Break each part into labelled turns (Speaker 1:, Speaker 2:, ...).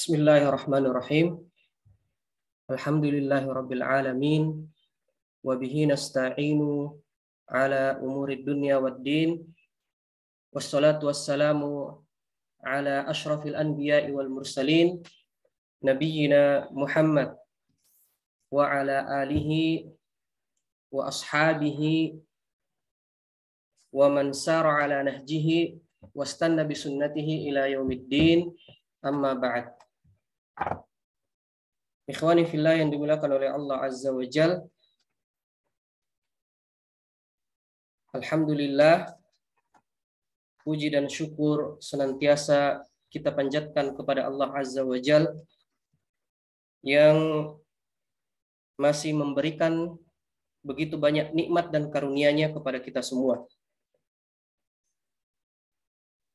Speaker 1: Bismillahirrahmanirrahim. Alhamdulillahirabbil alamin wa bihi nasta'inu ala umurid dunya waddin. Wassalatu wassalamu ala asyrafil anbiya'i wal mursalin nabiyyina Muhammad wa ala alihi wa ashabihi wa man sara ala nahjihi wastanna bi sunnatihi ila yaumiddin. Amma ba'd. Ikhwani fillah yang dimuliakan oleh Allah Azza wa Jal. Alhamdulillah, puji dan syukur senantiasa kita panjatkan kepada Allah Azza wa Jal yang masih memberikan begitu banyak nikmat dan karunia-Nya kepada kita semua.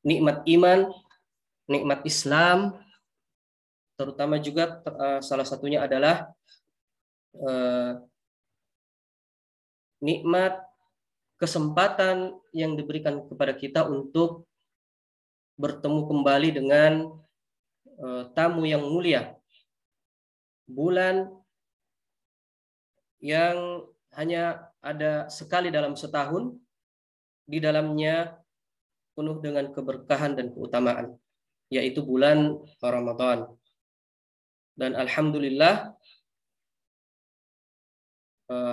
Speaker 1: Nikmat iman, nikmat Islam, terutama juga salah satunya adalah nikmat kesempatan yang diberikan kepada kita untuk bertemu kembali dengan tamu yang mulia, bulan yang hanya ada sekali dalam setahun, di dalamnya penuh dengan keberkahan dan keutamaan, yaitu bulan Ramadan. Dan alhamdulillah,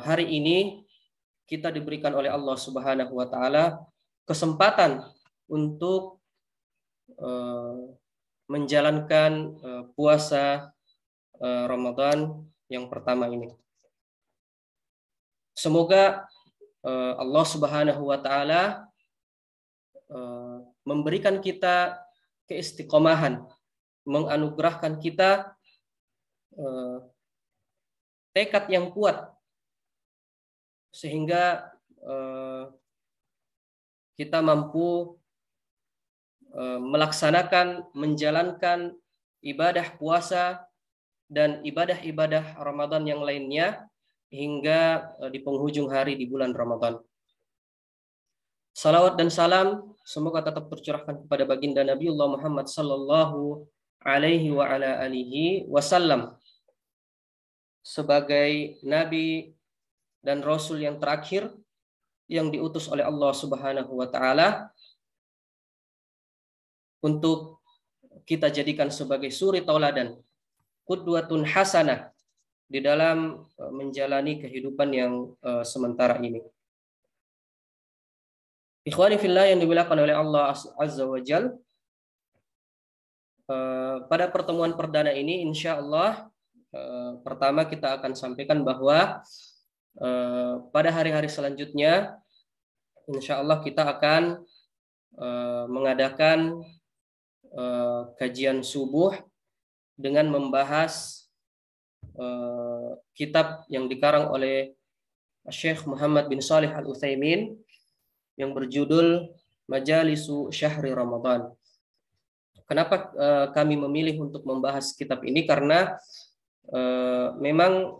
Speaker 1: hari ini kita diberikan oleh Allah Subhanahu wa taala kesempatan untuk menjalankan puasa Ramadan yang pertama ini. Semoga Allah Subhanahu wa taala memberikan kita keistiqomahan, menganugerahkan kita tekad yang kuat sehingga kita mampu melaksanakan, menjalankan ibadah puasa dan ibadah-ibadah Ramadan yang lainnya hingga di penghujung hari di bulan Ramadan. Salawat dan salam semoga tetap tercurahkan kepada baginda Nabiullah Muhammad sallallahu alaihi wa ala alihi wasallam sebagai nabi dan rasul yang terakhir yang diutus oleh Allah Subhanahu wa taala untuk kita jadikan sebagai suri tauladan, qudwatun hasanah di dalam menjalani kehidupan yang sementara ini. Ikhwani fillah yang dimuliakan oleh Allah Azza wa Jal, pada pertemuan perdana ini insya Allah pertama kita akan sampaikan bahwa pada hari-hari selanjutnya insya Allah kita akan mengadakan kajian subuh dengan membahas kitab yang dikarang oleh Syekh Muhammad bin Shalih Al-Utsaimin yang berjudul Majalisu Syahri Ramadan. Kenapa kami memilih untuk membahas kitab ini? Karena memang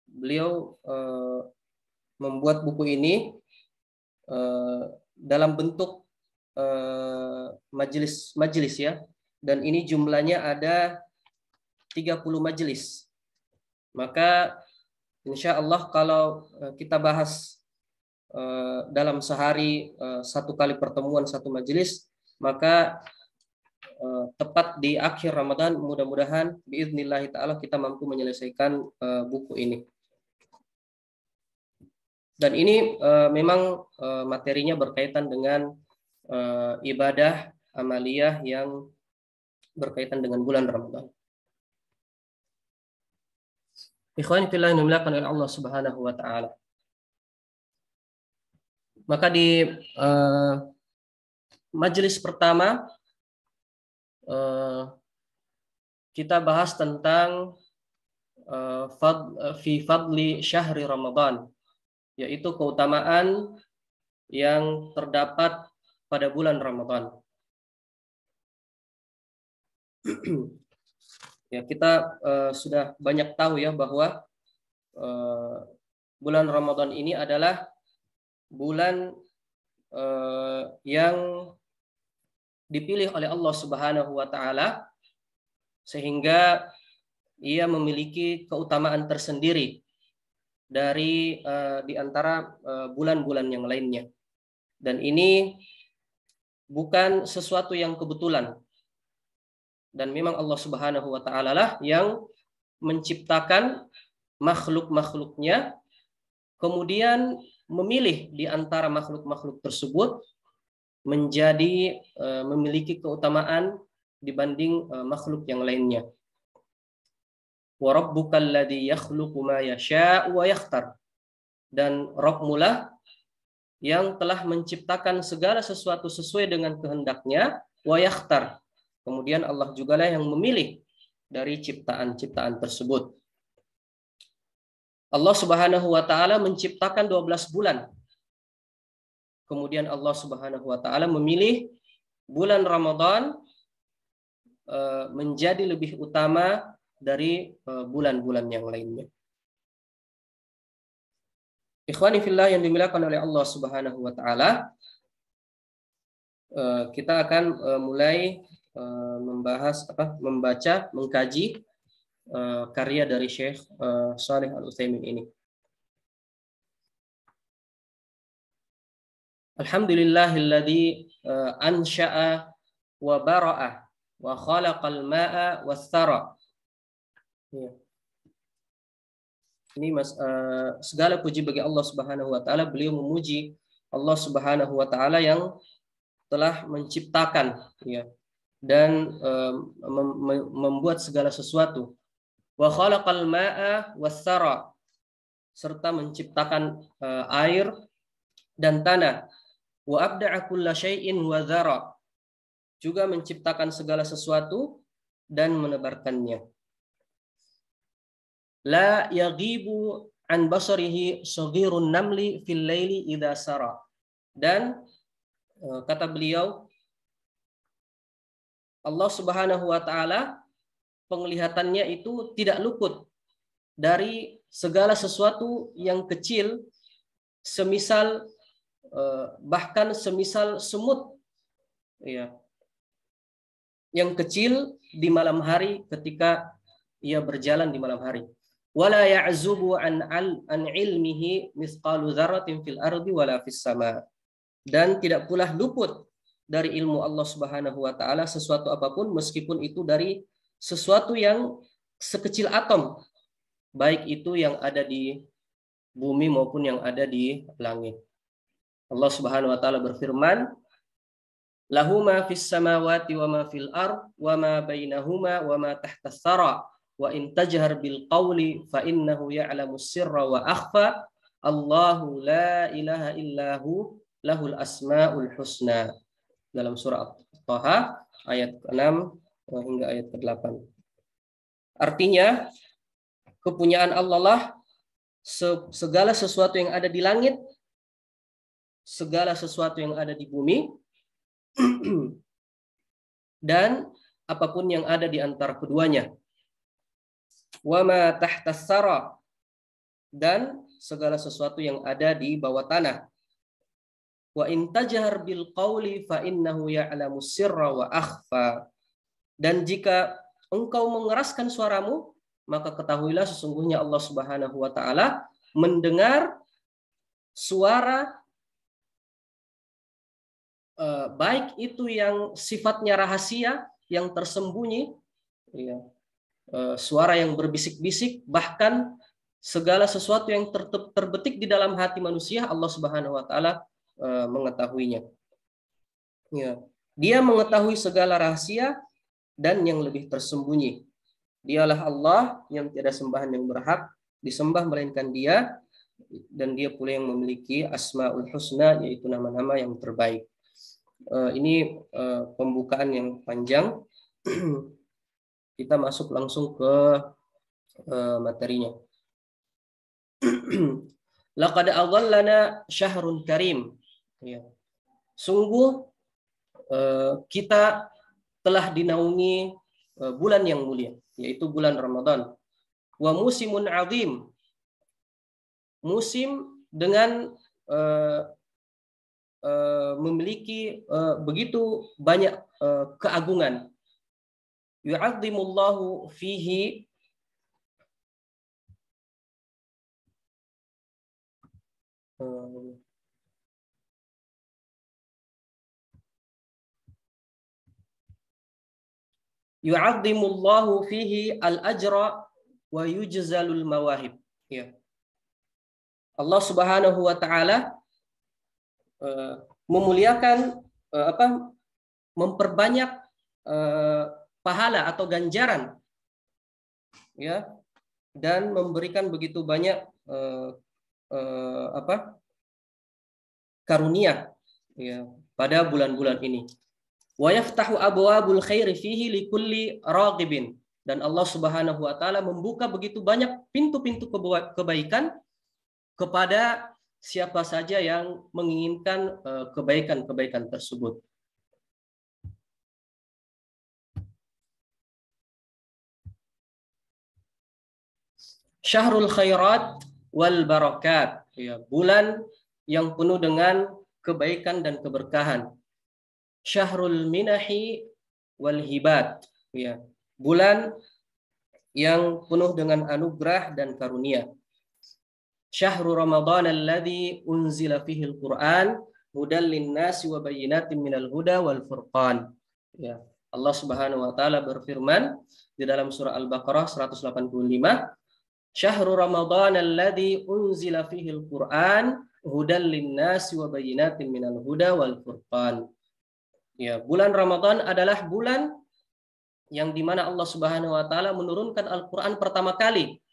Speaker 1: beliau membuat buku ini dalam bentuk majelis ya, dan ini jumlahnya ada 30 majelis. Maka insya Allah kalau kita bahas dalam sehari satu kali pertemuan satu majelis, maka tepat di akhir Ramadan mudah-mudahan biiznillah ta'ala kita mampu menyelesaikan buku ini. Dan ini memang materinya berkaitan dengan ibadah amaliyah yang berkaitan dengan bulan Ramadan. Ikhwan fillah yang dimuliakan oleh Allah Subhanahu wa taala. Maka di majelis pertama kita bahas tentang fi fadli syahri Ramadan, yaitu keutamaan yang terdapat pada bulan Ramadan. Ya, kita sudah banyak tahu ya bahwa bulan Ramadan ini adalah bulan yang dipilih oleh Allah Subhanahu wa taala sehingga ia memiliki keutamaan tersendiri dari di antara bulan-bulan yang lainnya. Dan ini bukan sesuatu yang kebetulan. Dan memang Allah Subhanahu wa taala lah yang menciptakan makhluk-makhluknya, kemudian memilih di antara makhluk-makhluk tersebut menjadi memiliki keutamaan dibanding makhluk yang lainnya. Wa rabbukal ladzi yakhluqu ma yasha'u wa yakhtar. Dan Rabbmu lah yang telah menciptakan segala sesuatu sesuai dengan kehendaknya, wa yakhtar. Kemudian Allah juga lah yang memilih dari ciptaan-ciptaan tersebut. Allah Subhanahu wa taala menciptakan 12 bulan. Kemudian Allah Subhanahu wa taala memilih bulan Ramadan menjadi lebih utama dari bulan-bulan yang lainnya. Ikhwani fillah yang dimuliakan oleh Allah Subhanahu wa taala, kita akan mulai membaca, mengkaji karya dari Syekh Shalih Al-Utsaimin ini. Alhamdulillahilladzi ansha'a wa bara'a wa khalaqal ma'a was-sara. Ini segala puji bagi Allah Subhanahu wa taala. Beliau memuji Allah Subhanahu wa taala yang telah menciptakan dan membuat segala sesuatu. Wa khalaqal ma'a was-sara, serta menciptakan air dan tanah. Wa abda'a kulla syai'in wa dzara, juga menciptakan segala sesuatu dan menebarkannya. La yaghibu an basarihi saghirun namli fil laili idza sara. Dan kata beliau, Allah Subhanahu wa taala penglihatannya itu tidak luput dari segala sesuatu yang kecil, semisal bahkan semisal semut yang kecil di malam hari ketika ia berjalan di malam hari. Wala ya'zubu an ilmihi mithqalu dzarratin fil ardi wala fis sama. Dan tidak pula luput dari ilmu Allah Subhanahu wa taala sesuatu apapun, meskipun itu dari sesuatu yang sekecil atom, baik itu yang ada di bumi maupun yang ada di langit. Allah Subhanahu wa taala berfirman, lahu ma fis samawati wa ma fil ard wa ma bainahuma wa ma tahtas tsara wa in tajhar bil qawli fa innahu ya'lamus sirra wa akhfa Allahu la ilaha illahu lahul asmaul husna. Dalam surah Thaha ayat ke-6 hingga ayat ke-8. Artinya kepunyaan Allah lah segala sesuatu yang ada di langit, segala sesuatu yang ada di bumi, dan apapun yang ada di antara keduanya. Wa ma tahtas sara, dan segala sesuatu yang ada di bawah tanah. Wa in tajhar bil qawli fa innahu ya'lamus sirra wa akhfa. Dan jika engkau mengeraskan suaramu, maka ketahuilah sesungguhnya Allah Subhanahu wa taala mendengar suara baik itu yang sifatnya rahasia, yang tersembunyi, suara yang berbisik-bisik, bahkan segala sesuatu yang terbetik di dalam hati manusia, Allah Subhanahu wa taala mengetahuinya. Dia mengetahui segala rahasia dan yang lebih tersembunyi. Dialah Allah yang tiada sembahan yang berhak disembah melainkan Dia, dan Dia pula yang memiliki Asmaul Husna, yaitu nama-nama yang terbaik. Ini pembukaan yang panjang. Kita masuk langsung ke materinya. Laqad adallana syahrun karim. Sungguh kita telah dinaungi bulan yang mulia, yaitu bulan Ramadan. Wa musimun azim, musim dengan memiliki begitu banyak keagungan. yu'azzimullahu fihi yu'azzimullahu fihi al-ajra wa yujzalul mawahib. Ya. Allah Subhanahu wa taala memuliakan memperbanyak pahala atau ganjaran, ya, dan memberikan begitu banyak karunia, ya, pada bulan-bulan ini. Wa yaftahu abwabul khairi fihi likulli raghibin, dan Allah Subhanahu wa taala membuka begitu banyak pintu-pintu kebaikan kepada siapa saja yang menginginkan kebaikan-kebaikan tersebut. Syahrul khairat wal barakat, ya, bulan yang penuh dengan kebaikan dan keberkahan. Syahrul minahi wal hibat, ya, bulan yang penuh dengan anugerah dan karunia. Syahrul Ramadan alladzi unzila fihi al-Qur'an hudal linnasi wa bayyinatin minal huda wal furqan. Ya, Allah Subhanahu wa taala berfirman di dalam surah Al-Baqarah 185, Syahrul Ramadan alladzi unzila fihi al-Qur'an hudal linnasi wa bayyinatin minal huda wal furqan. Ya, bulan Ramadan adalah bulan yang dimana Allah Subhanahu wa taala menurunkan Al-Qur'an pertama kali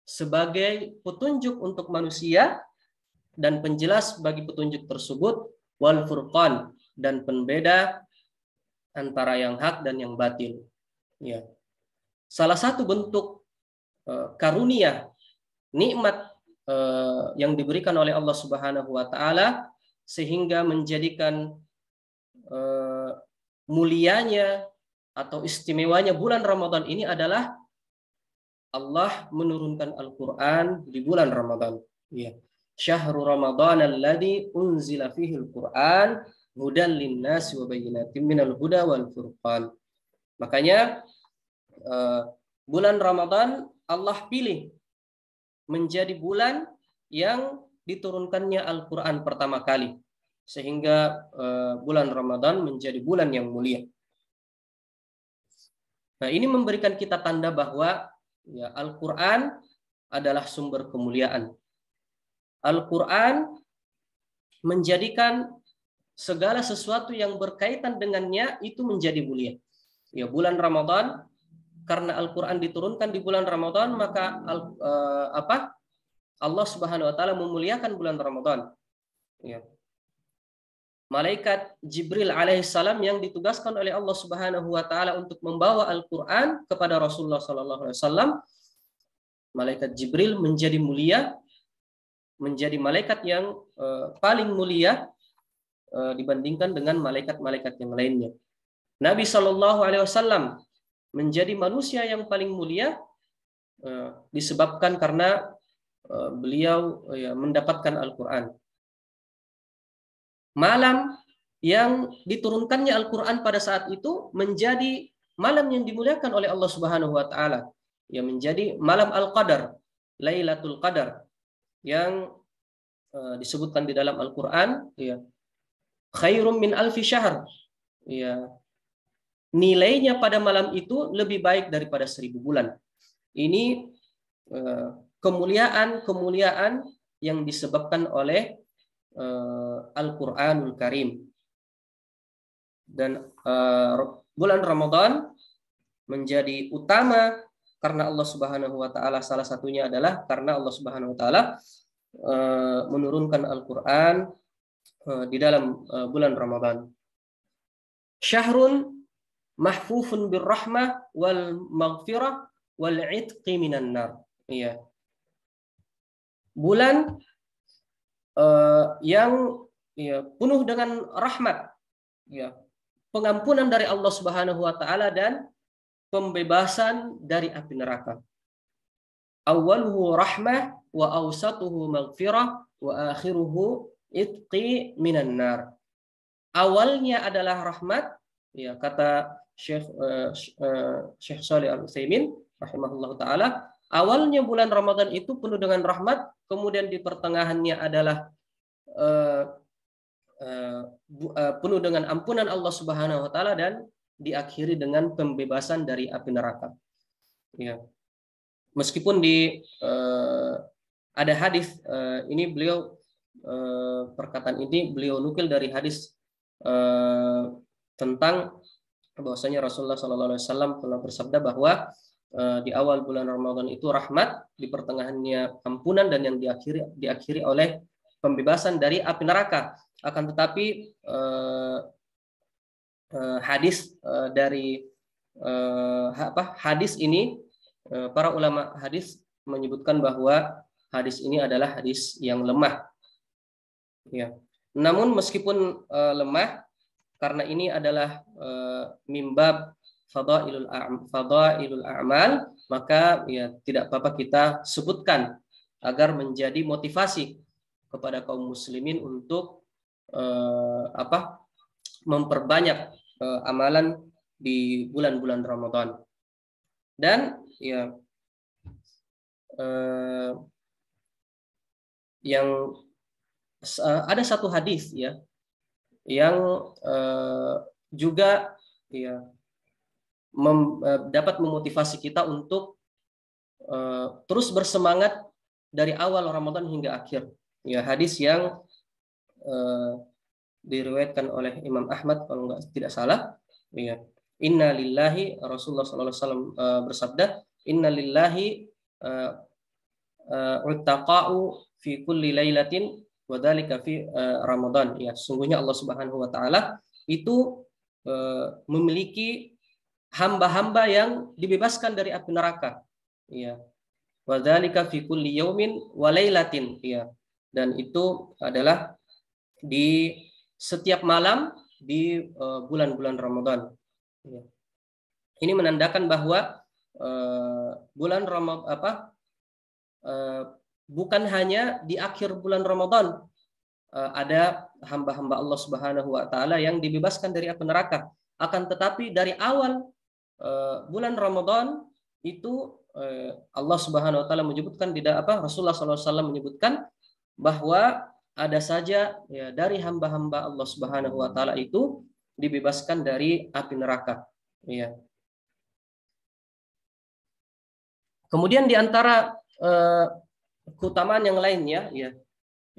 Speaker 1: sebagai petunjuk untuk manusia dan penjelas bagi petunjuk tersebut, wal furqan, dan pembeda antara yang hak dan yang batil. Ya. Salah satu bentuk karunia, nikmat yang diberikan oleh Allah Subhanahu wa taala sehingga menjadikan mulianya atau istimewanya bulan Ramadan ini adalah Allah menurunkan Al-Quran di bulan Ramadan. Ya. Syahrul Ramadan alladzi unzila fihi al-Quran hudan linnasi wa bayyinatin minal huda wal furqan. Makanya bulan Ramadan Allah pilih menjadi bulan yang diturunkannya Al-Quran pertama kali, sehingga bulan Ramadan menjadi bulan yang mulia. Nah, ini memberikan kita tanda bahwa, ya, Al-Quran adalah sumber kemuliaan. Al-Quran menjadikan segala sesuatu yang berkaitan dengannya itu menjadi mulia. Ya, bulan Ramadan, karena Al-Quran diturunkan di bulan Ramadan, maka Allah Subhanahu wa taala memuliakan bulan Ramadan. Ya. Malaikat Jibril alaihissalam yang ditugaskan oleh Allah Subhanahu wa taala untuk membawa Al-Qur'an kepada Rasulullah sallallahu alaihi wasallam, malaikat Jibril menjadi mulia, menjadi malaikat yang paling mulia dibandingkan dengan malaikat-malaikat yang lainnya. Nabi sallallahu alaihi wasallam menjadi manusia yang paling mulia disebabkan karena beliau mendapatkan Al-Qur'an. Malam yang diturunkannya Al-Quran pada saat itu menjadi malam yang dimuliakan oleh Allah Subhanahu wa taala, yang menjadi malam Al-Qadar, Lailatul Qadar, yang disebutkan di dalam Al-Quran, ya, khairum min alfi syahr, ya, nilainya pada malam itu lebih baik daripada 1000 bulan. Ini kemuliaan yang disebabkan oleh Al-Quranul Karim. Dan bulan Ramadan menjadi utama karena Allah Subhanahu wa taala, salah satunya adalah karena Allah Subhanahu wa taala menurunkan Al-Quran di dalam bulan Ramadan. Syahrun mahfufun birrahmah wal maghfirah wal itqi minan nar. Iya. Bulan yang, ya, penuh dengan rahmat, ya, pengampunan dari Allah Subhanahu wa taala dan pembebasan dari api neraka. Awwaluhu rahmah wa awsatuhu maghfirah wa akhiruhu itqi minan nar. Awalnya adalah rahmat, Ya, kata Syekh Shalih Al-Utsaimin rahimahullah taala, awalnya bulan Ramadan itu penuh dengan rahmat, kemudian di pertengahannya adalah penuh dengan ampunan Allah Subhanahu wa taala, dan diakhiri dengan pembebasan dari api neraka. Ya. Meskipun ada hadis ini beliau perkataan ini beliau nukil dari hadis tentang bahwasanya Rasulullah SAW pernah bersabda bahwa di awal bulan Ramadan itu rahmat, di pertengahannya ampunan, dan yang diakhiri oleh pembebasan dari api neraka. Akan tetapi hadis dari hadis ini, para ulama hadis menyebutkan bahwa hadis ini adalah hadis yang lemah. Ya. Namun meskipun lemah, karena ini adalah mimbab fadailul a'mal, maka ya tidak apa-apa kita sebutkan agar menjadi motivasi kepada kaum muslimin untuk memperbanyak amalan di bulan-bulan Ramadan. Dan ya yang ada satu hadis ya yang juga ya dapat memotivasi kita untuk terus bersemangat dari awal Ramadan hingga akhir. Ya, hadis yang diriwayatkan oleh Imam Ahmad kalau tidak salah. Ya, Inna lillahi, Rasulullah SAW bersabda, Inna lillahi uttaqa'u fi kulli lailatin wa dzalika fi Ramadan. Ya, sungguhnya Allah Subhanahu wa taala itu memiliki hamba-hamba yang dibebaskan dari api neraka. Ya. Wa dzalika fi kulli yaumin wa lailatin. Ya. Dan itu adalah di setiap malam di bulan-bulan Ramadan. Ya. Ini menandakan bahwa bulan Ramadan bukan hanya di akhir bulan Ramadan ada hamba-hamba Allah Subhanahu wa taala yang dibebaskan dari api neraka. Akan tetapi dari awal bulan Ramadan itu Allah Subhanahu wa taala menyebutkan, Rasulullah SAW menyebutkan bahwa ada saja ya dari hamba-hamba Allah Subhanahu wa taala itu dibebaskan dari api neraka. Ya. Kemudian di antara keutamaan yang lainnya ya,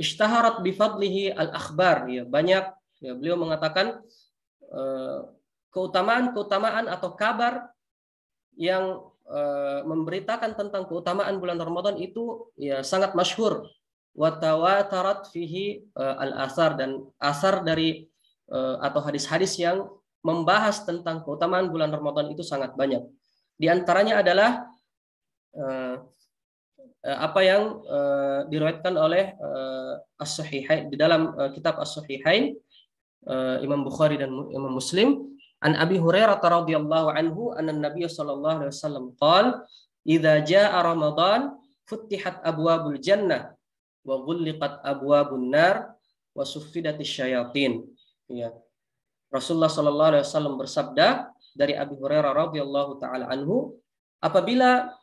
Speaker 1: ishtaharat bifadlihi al-akhbar, ya, banyak ya, beliau mengatakan keutamaan atau kabar yang memberitakan tentang keutamaan bulan Ramadan itu ya sangat masyhur. Wa tawatarat fihi al-asar, dan asar dari atau hadis-hadis yang membahas tentang keutamaan bulan Ramadan itu sangat banyak. Di antaranya adalah apa yang diriwayatkan oleh As-Sahihain di dalam kitab As-Sahihain, Imam Bukhari dan Imam Muslim, an Abi Hurairah radhiyallahu anhu anna Nabiy sallallahu alaihi wasallam qala idza jaa Ramadan futtihat abwabul jannah wa ghulliqat abwabun nar wa suffidatis syayatin. Ya. Rasulullah sallallahu alaihi wasallam bersabda dari Abi Hurairah radhiyallahu taala anhu, apabila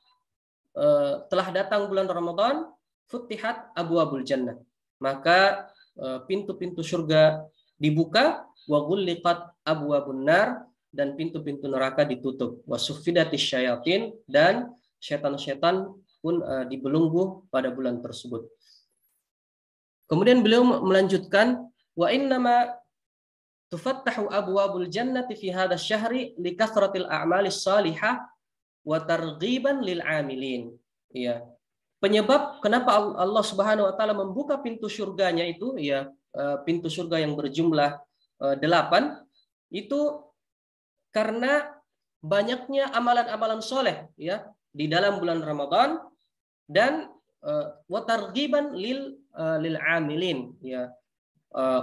Speaker 1: telah datang bulan Ramadan, futtihat abwabul jannah, maka pintu-pintu surga dibuka, wa ghulliqat abwabun nar, dan pintu-pintu neraka ditutup, wa suffidatis syayatin, dan setan-setan pun dibelenggu pada bulan tersebut. Kemudian beliau melanjutkan, wa innama tufattahu abwabul jannati fi hadzal syahri li kathratil a'malis salihah wa targhiban lil 'amilin. Ya. Penyebab kenapa Allah Subhanahu wa taala membuka pintu surganya itu ya, pintu surga yang berjumlah 8 itu karena banyaknya amalan-amalan soleh ya di dalam bulan Ramadan, dan wa targhiban lil 'amilin ya,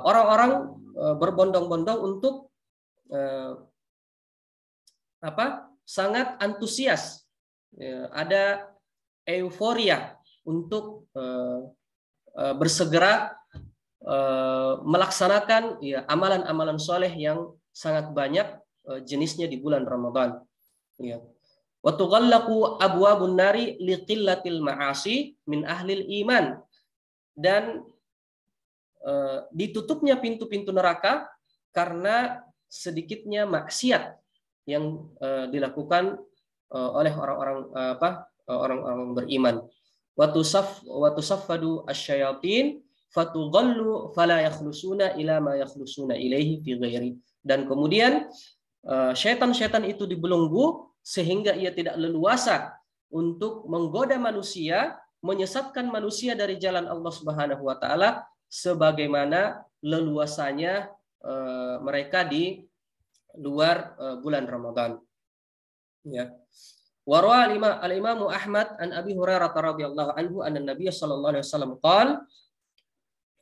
Speaker 1: orang-orang berbondong-bondong untuk sangat antusias ya, ada euforia untuk bersegera melaksanakan ya amalan-amalan soleh yang sangat banyak jenisnya di bulan Ramadan. Ya. Wa tughallaqu abwabun nari liqillatil ma'asi min ahlil iman. Dan ditutupnya pintu-pintu neraka karena sedikitnya maksiat yang dilakukan oleh orang-orang beriman. Wa tusaffadu asyayatin fatughallu fala yakhlusuna ila ma yakhlusuna ilaihi fi ghairi. Dan kemudian syaitan-syaitan itu dibelenggu sehingga ia tidak leluasa untuk menggoda manusia, menyesatkan manusia dari jalan Allah Subhanahu wa taala sebagaimana leluasanya mereka di luar bulan Ramadan. Ya. Warwa al-Imam Ahmad an Abi Hurairah radhiyallahu anhu anna Nabiy sallallahu alaihi wasallam qala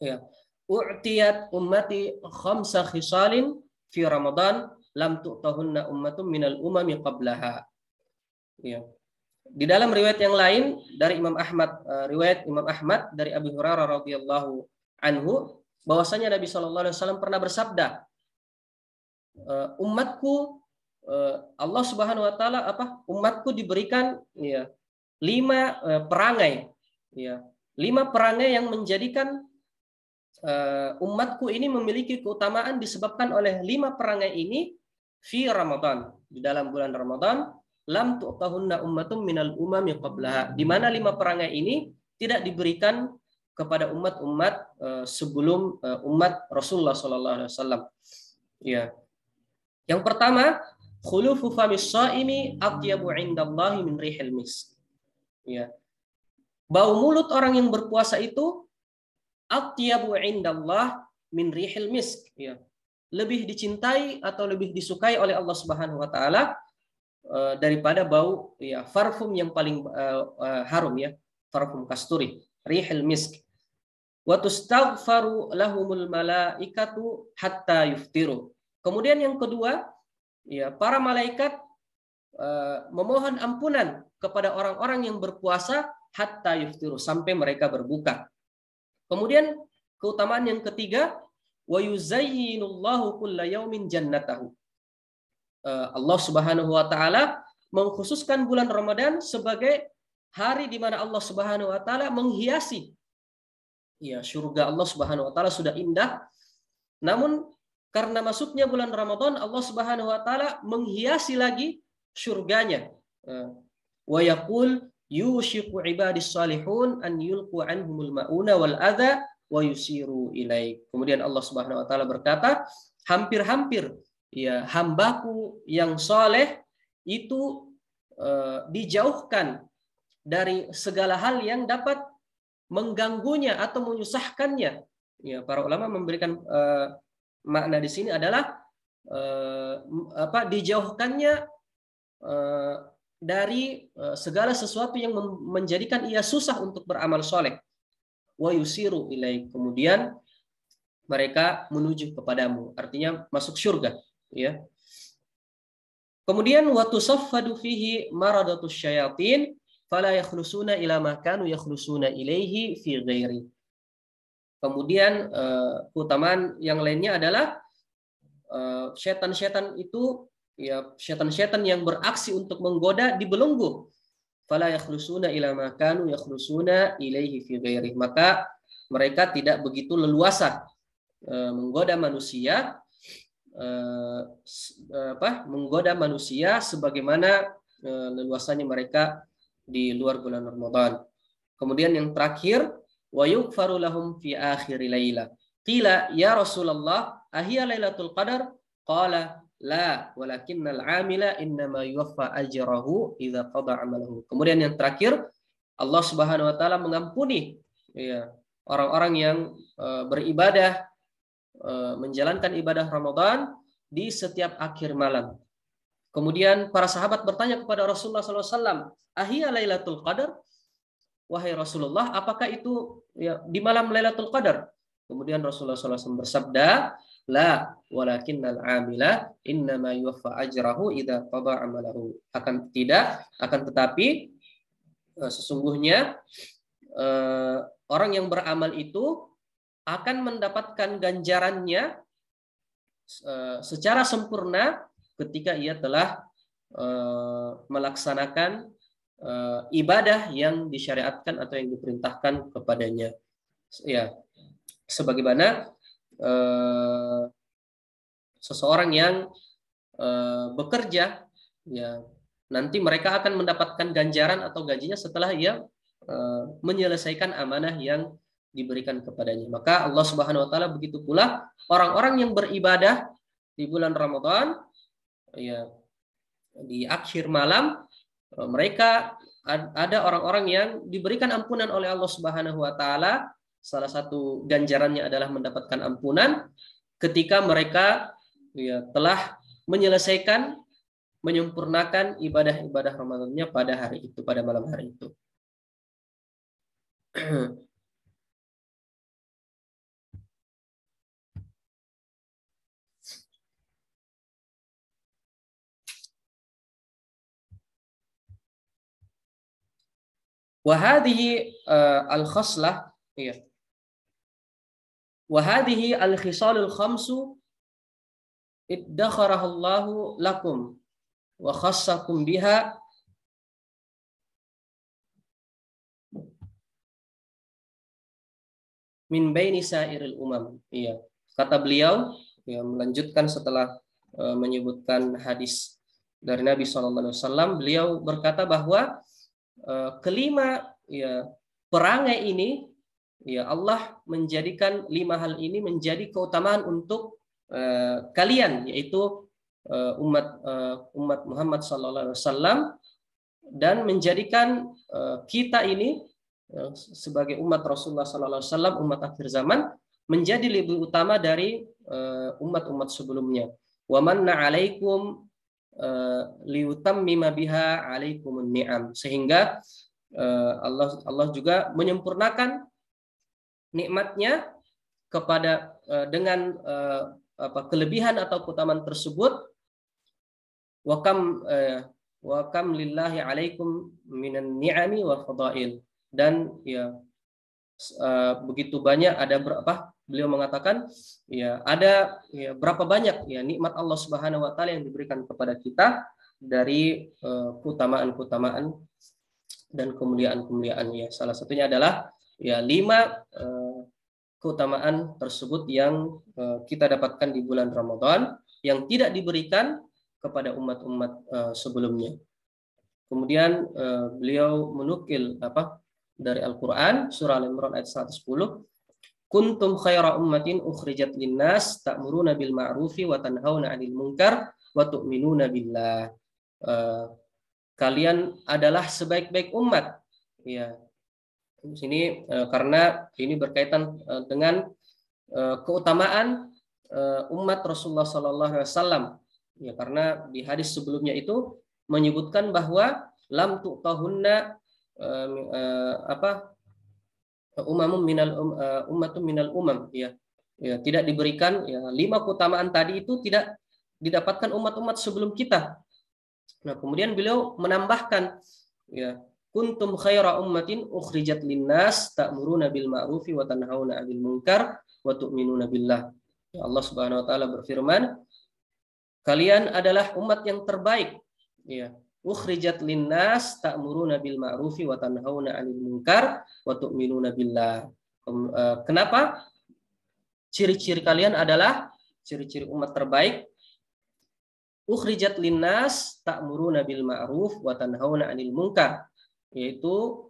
Speaker 1: ya u'tiyat ummati khamsa khisalin fi Ramadan lam tu'tahunna ummatun minal umami qablaha. Ya. Di dalam riwayat yang lain dari Imam Ahmad, riwayat Imam Ahmad dari Abi Hurairah radhiyallahu anhu bahwasanya Nabi sallallahu alaihi wasallam pernah bersabda, umatku Allah Subhanahu wa taala umatku diberikan ya 5 perangai ya 5 perangai yang menjadikan umatku ini memiliki keutamaan disebabkan oleh 5 perangai ini fi Ramadan, di dalam bulan Ramadan, lam tu'tahunna ummatum minal umami qablaha, di mana 5 perangai ini tidak diberikan kepada umat-umat sebelum umat Rasulullah sallallahu alaihi wasallam. Ya. Yang pertama, khulufu famis shaimi atyabu 'indallahi min rihil misk. Ya. Bau mulut orang yang berpuasa itu atyabu 'indallah min rihil misk, ya. Lebih dicintai atau lebih disukai oleh Allah Subhanahu wa taala daripada bau ya parfum yang paling harum ya, parfum kasturi, rihil misk. Wa tustaghfaru lahumul malaikatu hatta yuftiru. Kemudian yang kedua, ya para malaikat memohon ampunan kepada orang-orang yang berpuasa hatta yuftiru, sampai mereka berbuka. Kemudian keutamaan yang ketiga, wa yuzayyinullahu kulla yaumin jannatahu. Allah Subhanahu wa taala mengkhususkan bulan Ramadan sebagai hari di mana Allah Subhanahu wa taala menghiasi ya surga Allah Subhanahu wa taala sudah indah, namun karena masuknya bulan Ramadan Allah Subhanahu wa taala menghiasi lagi surganya. Wa yaqul yushiqu ibadis salihun an yulqu anhumul mauna wal adza wa yusiru ilaih. Kemudian Allah Subhanahu wa taala berkata, hampir-hampir ya hambaku yang soleh itu dijauhkan dari segala hal yang dapat mengganggunya atau menyusahkannya. Ya, para ulama memberikan makna di sini adalah dijauhkannya dari segala sesuatu yang menjadikan ia susah untuk beramal soleh. Wa yusiru ilaik, kemudian mereka menuju kepadamu, artinya masuk surga, ya. Kemudian wa tusaffadu fihi maradatus syayatin fala yakhlusuna ila ma kanu yakhlusuna ilaihi fi ghairi. Kemudian keutamaan yang lainnya adalah setan-setan itu ya setan-setan yang beraksi untuk menggoda dibelenggu. Fala yakhlusuna ila ma kanu yakhlusuna ilaihi fi ghairi. Maka mereka tidak begitu leluasa menggoda manusia menggoda manusia sebagaimana leluasanya mereka di luar bulan Ramadan. Kemudian yang terakhir, wa yughfaru lahum fi akhir laila. Qila ya Rasulullah ahiya lailatul qadar? Qala la walakinnal amila innama yuwaffa ajrahu idza qada amalahu. Kemudian yang terakhir, Allah Subhanahu wa taala mengampuni ya orang-orang yang beribadah menjalankan ibadah Ramadan di setiap akhir malam. Kemudian para sahabat bertanya kepada Rasulullah SAW, ahiya lailatul qadar? Wahai Rasulullah, apakah itu ya di malam Lailatul Qadar? Kemudian Rasulullah SAW bersabda, la walakinnal amila innama yuwaffa ajrahu idza qada amalahu. Akan tetapi sesungguhnya orang yang beramal itu akan mendapatkan ganjarannya secara sempurna ketika ia telah melaksanakan ibadah yang disyariatkan atau yang diperintahkan kepadanya. Ya, sebagaimana seseorang yang bekerja, ya nanti mereka akan mendapatkan ganjaran atau gajinya setelah ia menyelesaikan amanah yang diberikan kepadanya. Maka Allah Subhanahu wa taala begitu pula orang-orang yang beribadah di bulan Ramadan, ya di akhir malam mereka ada orang-orang yang diberikan ampunan oleh Allah Subhanahu wa taala. Salah satu ganjarannya adalah mendapatkan ampunan ketika mereka ya telah menyelesaikan, menyempurnakan ibadah-ibadah Ramadannya pada hari itu, pada malam hari itu. Wahadihi al-khaslah, ya. Wahadihi al-khisalul khamsu iddakharahallahu lakum wa khassakum biha min baini sairil umam. Iya. Kata beliau, ya, melanjutkan setelah menyebutkan hadis dari Nabi SAW, beliau berkata bahwa kelima ya perangai ini, ya Allah menjadikan 5 hal ini menjadi keutamaan untuk kalian, yaitu umat Muhammad SAW, dan menjadikan kita ini sebagai umat Rasulullah SAW, umat akhir zaman, menjadi lebih utama dari umat-umat sebelumnya. Wa manna 'alaikum liutammima biha 'alaikumun ni'am, sehingga Allah juga menyempurnakan nikmatnya kepada dengan kelebihan atau keutamaan tersebut. Wa kam lillahi 'alaikum minan ni'ami wa fadail, dan ya begitu banyak, ada berapa, beliau mengatakan ya ada ya berapa banyak ya nikmat Allah Subhanahu wa taala yang diberikan kepada kita dari keutamaan-keutamaan dan kemuliaan-kemuliaan. Ya, salah satunya adalah ya 5 keutamaan tersebut yang kita dapatkan di bulan Ramadan yang tidak diberikan kepada umat-umat sebelumnya. Kemudian beliau menukil dari Al-Quran, surah Al-Imran ayat 110, kuntum khaira ummatin ukhrijat linnas ta'muruna bil ma'rufi wa tanhauna 'anil munkar wa tu'minuna billah. Kalian adalah sebaik-baik umat. Ya. Di sini karena ini berkaitan dengan keutamaan umat Rasulullah sallallahu alaihi wasallam. Ya, karena di hadis sebelumnya itu menyebutkan bahwa lam tu'tahunna ummatun minal umam, ya. Ya, tidak diberikan ya 5 keutamaan tadi itu tidak didapatkan umat-umat sebelum kita. Nah, kemudian beliau menambahkan ya kuntum khaira ummatin ukhrijat linnas ta'muruna bil ma'rufi wa tanhauna 'anil munkar wa tu'minuna billah. Ya, Allah Subhanahu wa taala berfirman, kalian adalah umat yang terbaik, ya. Ukhrijat linnas ta'muruna bil ma'rufi wa tanhauna 'anil munkar wa tu'minuna billah. Kenapa? Ciri-ciri kalian adalah ciri-ciri umat terbaik. Ukhrijat linnas ta'muruna bil ma'ruf wa tanhauna 'anil munkar, yaitu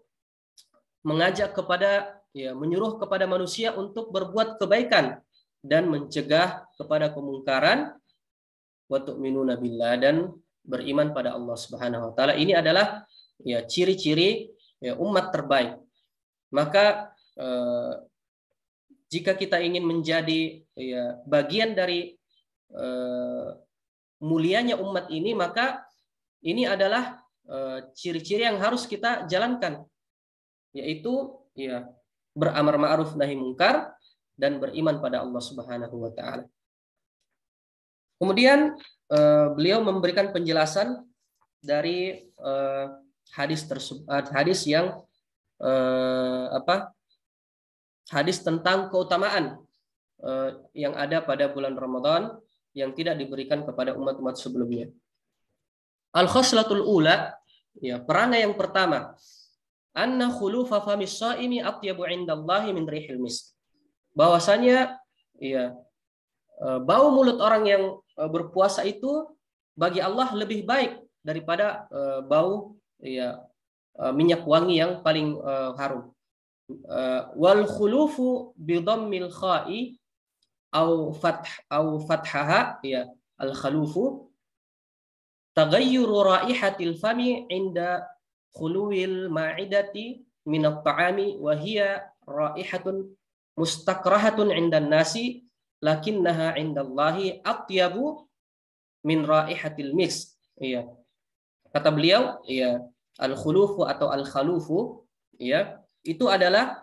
Speaker 1: mengajak kepada ya menyuruh kepada manusia untuk berbuat kebaikan dan mencegah kepada kemungkaran, wa tu'minuna billah, dan beriman pada Allah Subhanahu wa taala. Ini adalah ya ciri-ciri ya umat terbaik. Maka jika kita ingin menjadi ya bagian dari mulianya umat ini, maka ini adalah ciri-ciri yang harus kita jalankan, yaitu ya beramar ma'ruf nahi mungkar dan beriman pada Allah Subhanahu wa taala. Kemudian beliau memberikan penjelasan dari hadis tersebut, hadis yang hadis tentang keutamaan yang ada pada bulan Ramadan, yang tidak diberikan kepada umat-umat sebelumnya. Al-khoslatul ula, ya, perangai yang pertama, anna khulufa famis shaimi atyabu 'indallahi min rihil misk. Bahwasanya ya, bau mulut orang yang berpuasa itu bagi Allah lebih baik daripada bau ya, minyak wangi yang paling harum. Wal khulufu bi dhammil kha'i au fathaha, ya, al khalufu taghayyuru raihatil fami 'inda khuluwil ma'idati min at-ta'ami wa hiya raihatun mustakrahatun 'indan nasi lakinnaha 'indallahi atyabu min raihatil misk. Iya. Kata beliau, ya, al-khulufu atau al-khalufu, ya, itu adalah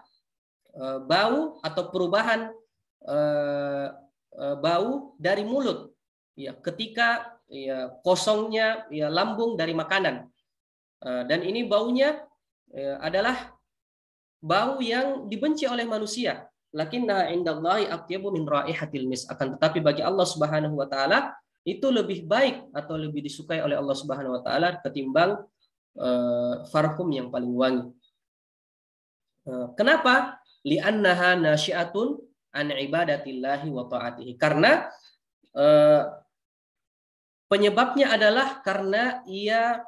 Speaker 1: bau atau perubahan bau dari mulut, ya, ketika ya kosongnya ya lambung dari makanan, dan ini baunya adalah bau yang dibenci oleh manusia. Lakinna indallahi atyabu min raihatil misk. Akan tetapi bagi Allah Subhanahu wa taala itu lebih baik atau lebih disukai oleh Allah Subhanahu wa taala ketimbang parfum yang paling wangi. Kenapa? Li'annaha nasyi'atun an ibadatillahi wa ta'atihi. Karena penyebabnya adalah karena ia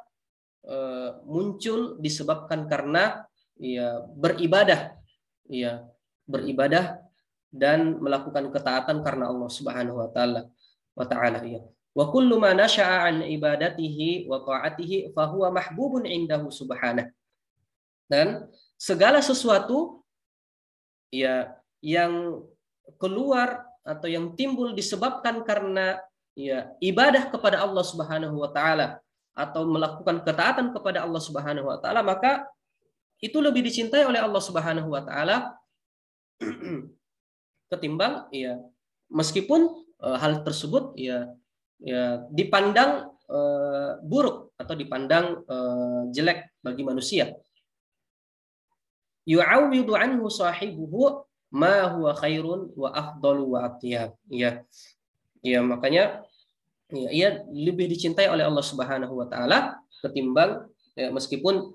Speaker 1: muncul disebabkan karena ia beribadah, ia beribadah dan melakukan ketaatan karena Allah Subhanahu wa taala, ya. Wa kullu ma nasha'a an ibadatihi wa ta'atihi fa huwa mahbubun indahu subhanahu. Dan segala sesuatu ya yang keluar atau yang timbul disebabkan karena ya ibadah kepada Allah Subhanahu wa taala atau melakukan ketaatan kepada Allah Subhanahu wa taala, maka itu lebih dicintai oleh Allah Subhanahu wa taala ketimbang ya meskipun hal tersebut ya dipandang buruk atau dipandang jelek bagi manusia. Yu'awwidu anhu sahibuhu ma huwa khairun wa afdalu wa atyab. Ya. Ya, makanya ya, ia lebih dicintai oleh Allah Subhanahu wa taala ketimbang ya, meskipun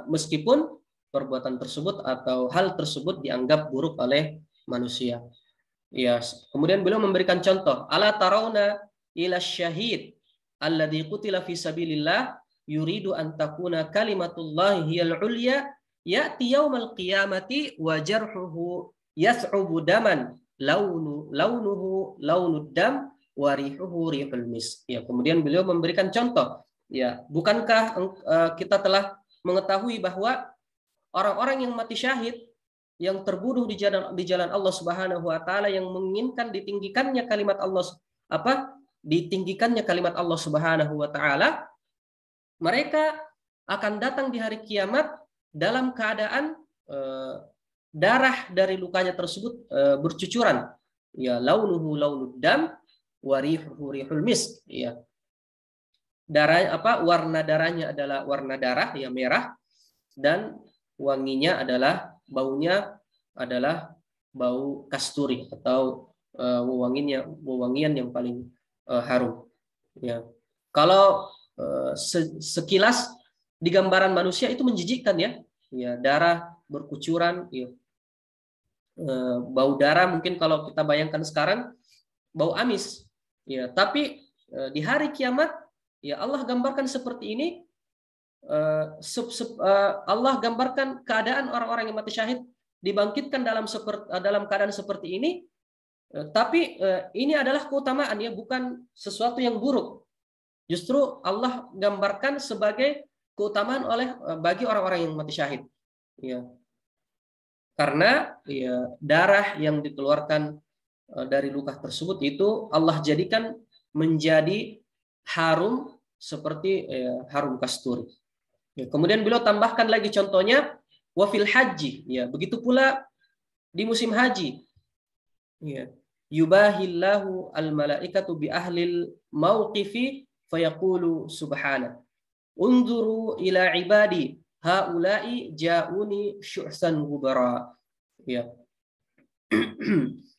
Speaker 1: meskipun perbuatan tersebut atau hal tersebut dianggap buruk oleh manusia. Ya, kemudian beliau memberikan contoh, ala tarawna ila syahid alladzi qutila fi sabilillah yuridu an takuna kalimatullahi hiyal ulya ya'ti yaumal qiyamati wa jarhuhu yas'ubu daman launuhu launud dam wa rihuhu rihul misk. Ya, kemudian beliau memberikan contoh, ya, bukankah kita telah mengetahui bahwa orang-orang yang mati syahid, yang terbunuh di jalan Allah Subhanahu wa taala, yang menginginkan ditinggikannya kalimat Allah Subhanahu wa taala, mereka akan datang di hari kiamat dalam keadaan darah dari lukanya tersebut bercucuran. Ya, launuhu launud dam wa rihuhu rihul misk. Ya. Warna darahnya adalah warna darah, ya, merah, dan wanginya adalah baunya adalah bau kasturi atau wewangian yang paling harum. Ya. Kalau sekilas di gambaran manusia itu menjijikkan, ya. Ya, darah berkucuran, ya. Bau darah mungkin kalau kita bayangkan sekarang bau amis, ya. Tapi di hari kiamat, ya, Allah gambarkan seperti ini. Allah gambarkan keadaan orang-orang yang mati syahid dibangkitkan dalam keadaan seperti ini, tapi ini adalah keutamaan, ya, bukan sesuatu yang buruk. Justru Allah gambarkan sebagai keutamaan bagi orang-orang yang mati syahid, ya. Karena ya, darah yang dikeluarkan dari luka tersebut itu Allah jadikan menjadi harum seperti harum kasturi. Ya, kemudian beliau tambahkan lagi contohnya wafil haji, ya, begitu pula di musim haji, ya, yubahillahu al malaikatu bi ahlil mauqifi fayaqulu subhana unzuru ila ibadi haula'i ja'uni syu'san gubara. Ya.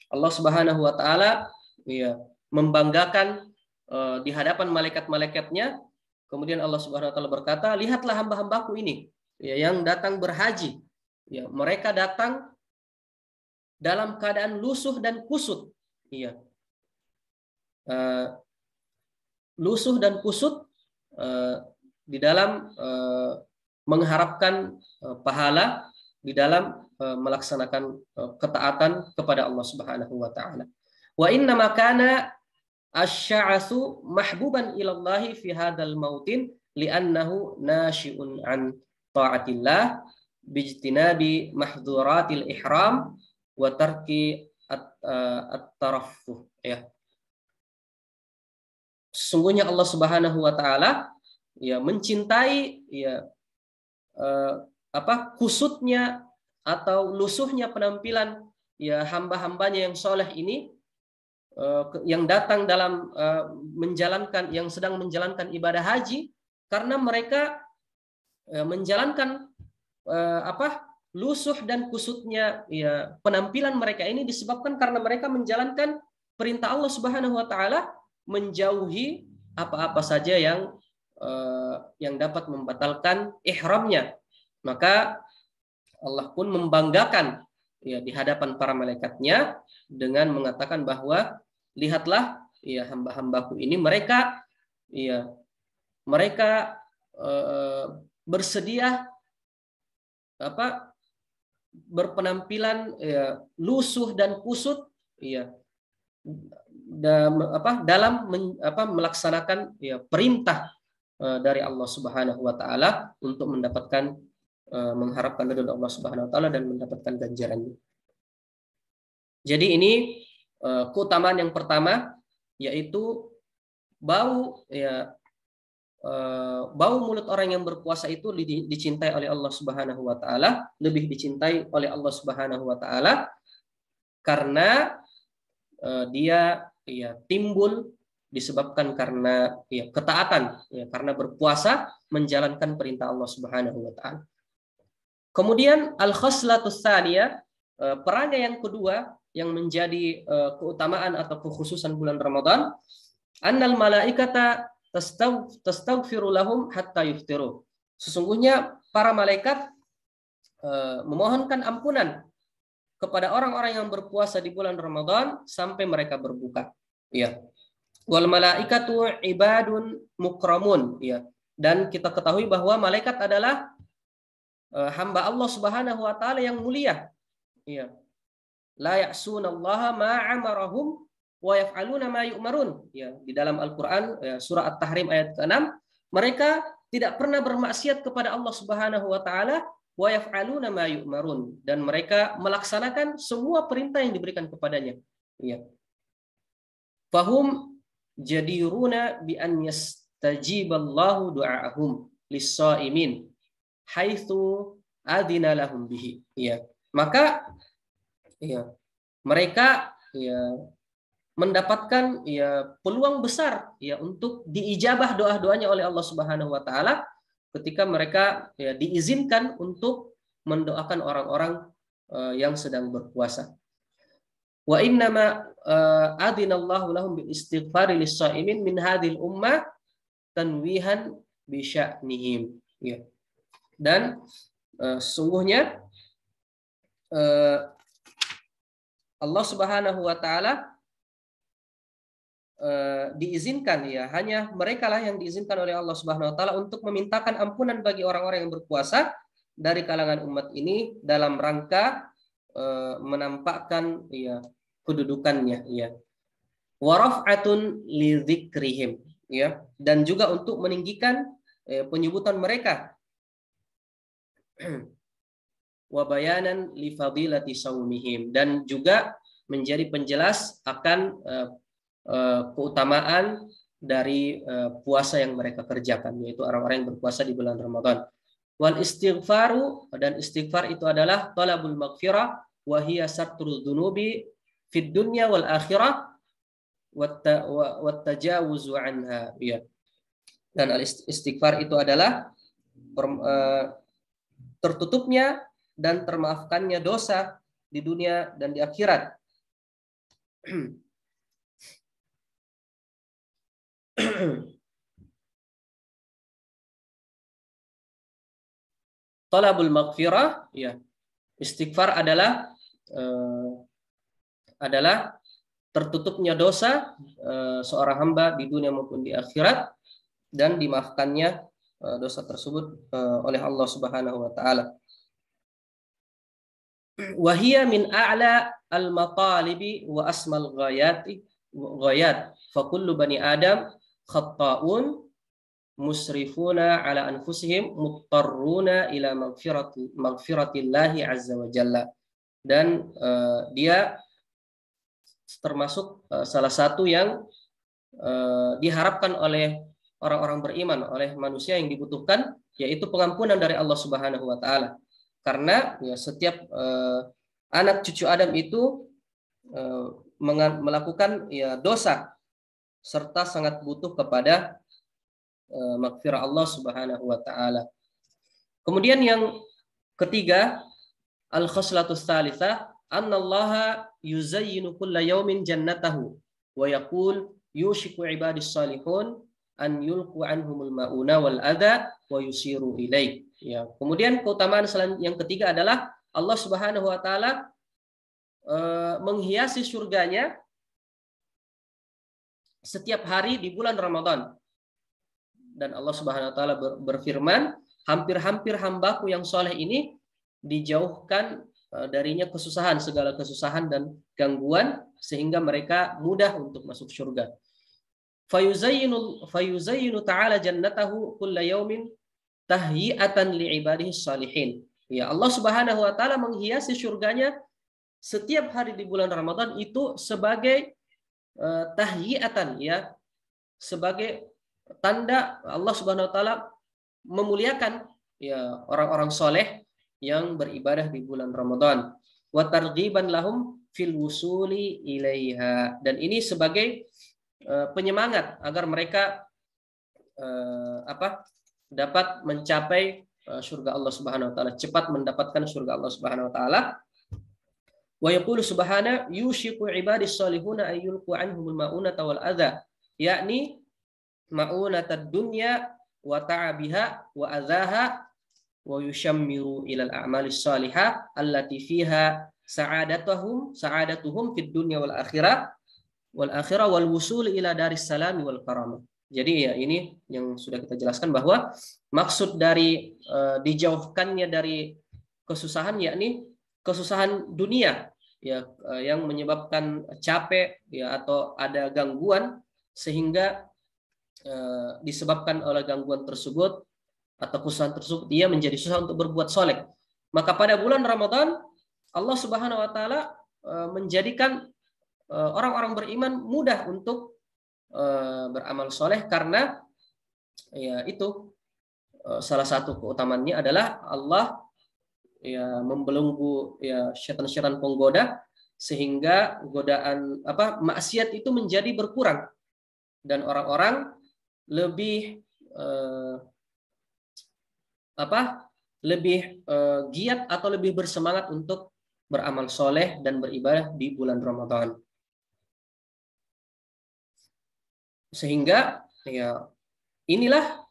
Speaker 1: Allah Subhanahu wa taala ya membanggakan di hadapan malaikat-malaikatnya. Kemudian Allah Subhanahu wa taala berkata, "Lihatlah hamba-hambaku ini ya, yang datang berhaji. Ya, mereka datang dalam keadaan lusuh dan kusut." Iya. Lusuh dan kusut di dalam mengharapkan pahala, di dalam melaksanakan ketaatan kepada Allah Subhanahu wa taala. Wa inna ma kana asy-sya'atsu mahbuban ilallahi fi hadzal mautin li'annahu nasyi'un an ta'atillah bijtinabi mahdhuratil ihram wa tarki at-taraffuh ya. Sesungguhnya Allah Subhanahu wa taala ya mencintai ya kusutnya atau lusuhnya penampilan ya hamba-hambanya yang soleh ini, yang datang dalam yang sedang menjalankan ibadah haji, karena mereka menjalankan lusuh dan kusutnya ya penampilan mereka ini disebabkan karena mereka menjalankan perintah Allah Subhanahu wa taala, menjauhi apa-apa saja yang dapat membatalkan ihramnya. Maka Allah pun membanggakan ya di hadapan para malaikatnya dengan mengatakan bahwa lihatlah ya hamba-hambaku ini, mereka bersedia berpenampilan ya, lusuh dan kusut ya dalam melaksanakan ya perintah dari Allah Subhanahu wa taala untuk mendapatkan mengharapkan ridha Allah Subhanahu wa taala dan mendapatkan ganjarannya. Jadi ini keutamaan yang pertama, yaitu bau mulut orang yang berpuasa itu dicintai oleh Allah Subhanahu wa taala, lebih dicintai oleh Allah Subhanahu wa taala karena dia ya timbul disebabkan karena ya ketaatan ya, karena berpuasa menjalankan perintah Allah Subhanahu wa taala. Kemudian al-khaslatus tsaniyah, perangai yang kedua yang menjadi keutamaan atau kekhususan bulan Ramadan, annal malaikata tastaghfiru lahum hatta yuftiru. Sesungguhnya para malaikat memohonkan ampunan kepada orang-orang yang berpuasa di bulan Ramadan sampai mereka berbuka. Ya. Wal malaikatu ibadun mukramun, ya. Dan kita ketahui bahwa malaikat adalah hamba Allah Subhanahu wa taala yang mulia. Ya. La ya'sunallaha ma amarahum wa yaf'aluna ma yu'marun. Ya, di dalam Al-Qur'an ya, surah At-Tahrim ayat ke-6, mereka tidak pernah bermaksiat kepada Allah Subhanahu wa taala wa yaf'aluna ma yu'marun, dan mereka melaksanakan semua perintah yang diberikan kepadanya. Ya. Fahum jadiruna bi an yastajiballahu du'aahum lis-shaimin haitsu adina lahum bihi. Ya. Maka ya, mereka ya mendapatkan ya peluang besar ya untuk diijabah doa-doanya oleh Allah Subhanahu wa taala ketika mereka ya diizinkan untuk mendoakan orang-orang yang sedang berpuasa. Wa innama adinallahu lahum bil istighfari lis-shaimin min hadhil ummah tanwihan bi sya'nihim. Ya. Dan sungguhnya Allah Subhanahu wa taala diizinkan ya, hanya mereka lah yang diizinkan oleh Allah Subhanahu wa taala untuk memintakan ampunan bagi orang-orang yang berpuasa dari kalangan umat ini dalam rangka menampakkan ya kedudukannya ya. Wa raf'atun li dzikrihim ya, dan juga untuk meninggikan penyebutan mereka. Wa bayanan li fadilati shaumihim, dan juga menjadi penjelas akan keutamaan dari puasa yang mereka kerjakan, yaitu orang-orang yang berpuasa di bulan Ramadan. Wal istighfaru, dan istighfar itu adalah talabul maghfirah wa hiya satrul dzunubi fid dunya wal akhirah wat tajawuzu anha ya. Dan al istighfar itu adalah tertutupnya dan termaafkannya dosa di dunia dan di akhirat. Talabul maghfirah, ya. Istighfar adalah tertutupnya dosa seorang hamba di dunia maupun di akhirat, dan dimaafkannya dosa tersebut oleh Allah Subhanahu wa taala. Wa hiya min a'la al-matalibi wa asmal ghayat. Fa kullu bani Adam khatta'un musrifuna ala anfusihim muttarruna ila maghfiratillahi azza wa jalla. Dan dia termasuk salah satu yang diharapkan oleh orang-orang beriman, oleh manusia yang dibutuhkan, yaitu pengampunan dari Allah Subhanahu wa taala. Karena ya, setiap anak cucu Adam itu melakukan ya dosa, serta sangat butuh kepada maghfirah Allah Subhanahu wa taala. Kemudian yang ketiga, al-khoslatus tsalitsah, annallaha yuzayyinu kulla yaumin jannatahu wa yaqul yushiku ibadis salihun an yulqu anhumul mauna wal adha wa yusiru ilaih. Ya, kemudian keutamaan yang ketiga adalah Allah Subhanahu wa taala menghiasi surganya setiap hari di bulan Ramadan. Dan Allah Subhanahu wa taala berfirman, hampir-hampir hambaku yang soleh ini dijauhkan darinya kesusahan, segala kesusahan dan gangguan, sehingga mereka mudah untuk masuk surga. Fayuzayyinu ta'ala jannatahu kulla yaumin tahyi'atan li'ibadihi salihin. Ya, Allah Subhanahu wa taala menghiasi surganya setiap hari di bulan Ramadan itu sebagai tahyi'atan, ya, sebagai tanda Allah Subhanahu wa taala memuliakan ya orang-orang soleh yang beribadah di bulan Ramadan. Wa targhiban lahum fil wusuli ilaiha. Dan ini sebagai penyemangat agar mereka dapat mencapai surga Allah Subhanahu wa taala, cepat mendapatkan surga Allah Subhanahu wa taala. Wa yaqulu subhana yushiku ibadis salihuna ayyulqu anhumul maunata wal adha, yakni ma'unatad dunya wa ta'abiha wa adzaha wa yushammiru ilal a'malis salihah allati fiha sa'adatuhum fid dunya wal akhirah wal wusul ila daris salam wal karamah. Jadi ya, ini yang sudah kita jelaskan bahwa maksud dari dijauhkannya dari kesusahan, yakni kesusahan dunia ya, yang menyebabkan capek ya, atau ada gangguan, sehingga disebabkan oleh gangguan tersebut atau kesusahan tersebut dia menjadi susah untuk berbuat soleh. Maka pada bulan Ramadan Allah Subhanahu wa taala menjadikan orang-orang beriman mudah untuk beramal soleh, karena ya itu salah satu keutamaannya adalah Allah ya membelenggu ya syaitan-syaitan penggoda, sehingga godaan maksiat itu menjadi berkurang, dan orang-orang lebih giat atau lebih bersemangat untuk beramal soleh dan beribadah di bulan Ramadan. Sehingga ya inilah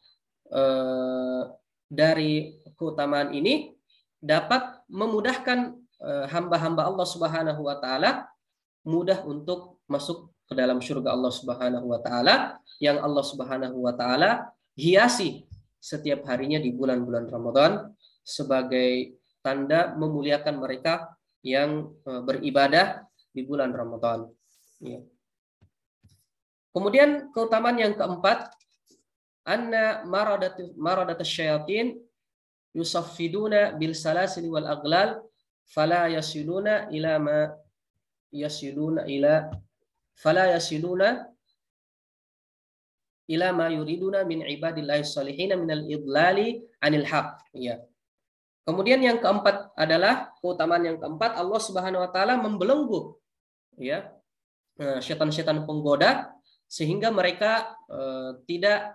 Speaker 1: dari keutamaan ini dapat memudahkan hamba-hamba Allah Subhanahu wa taala mudah untuk masuk ke dalam surga Allah Subhanahu wa taala, yang Allah Subhanahu wa taala hiasi setiap harinya di bulan-bulan Ramadan sebagai tanda memuliakan mereka yang beribadah di bulan Ramadan. Ya. Kemudian keutamaan yang keempat, anna maradat asyayatin yusaffiduna bil salasil wal aghlal fala yasiluna ila ma yasiluna ila ma yuriduna min ibadillahi salihin minal idlali anil haq. Ya. Kemudian yang keempat adalah keutamaan yang keempat, Allah Subhanahu wa taala membelenggu ya syaitan-syaitan penggoda, sehingga mereka tidak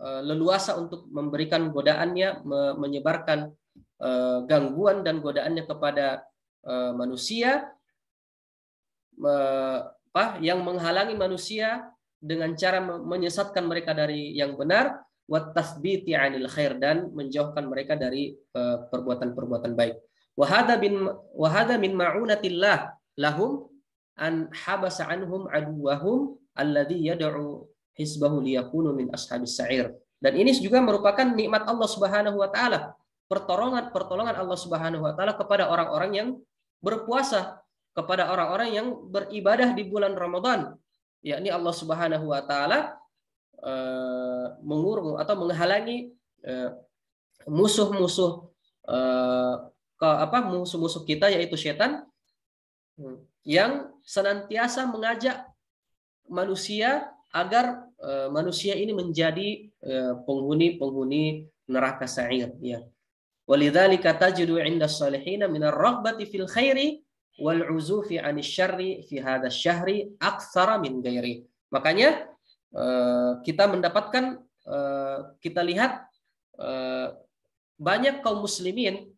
Speaker 1: leluasa untuk memberikan godaannya, menyebarkan gangguan dan godaannya kepada manusia, yang menghalangi manusia dengan cara menyesatkan mereka dari yang benar, wa tatsbiti 'anil khair, dan menjauhkan mereka dari perbuatan-perbuatan baik. Wa hadza min ma'unatillah lahum an habasa anhum aduwahum alladhi yad'u hisbahu liyakunu min ashabis sa'ir. Dan ini juga merupakan nikmat Allah Subhanahu wa taala, pertolongan Allah Subhanahu wa taala kepada orang-orang yang berpuasa, kepada orang-orang yang beribadah di bulan Ramadan. Yakni Allah Subhanahu wa taala mengurung atau menghalangi musuh-musuh musuh-musuh kita, yaitu setan, yang senantiasa mengajak manusia agar manusia ini menjadi penghuni neraka sa'ir, ya. Walidzalika tajidu 'inda shalihin min ar-raghbati fil khairi wal 'uzufi 'anil syarri fi hadzal syahri aktsara min ghairi. Makanya kita mendapatkan, kita lihat banyak kaum muslimin,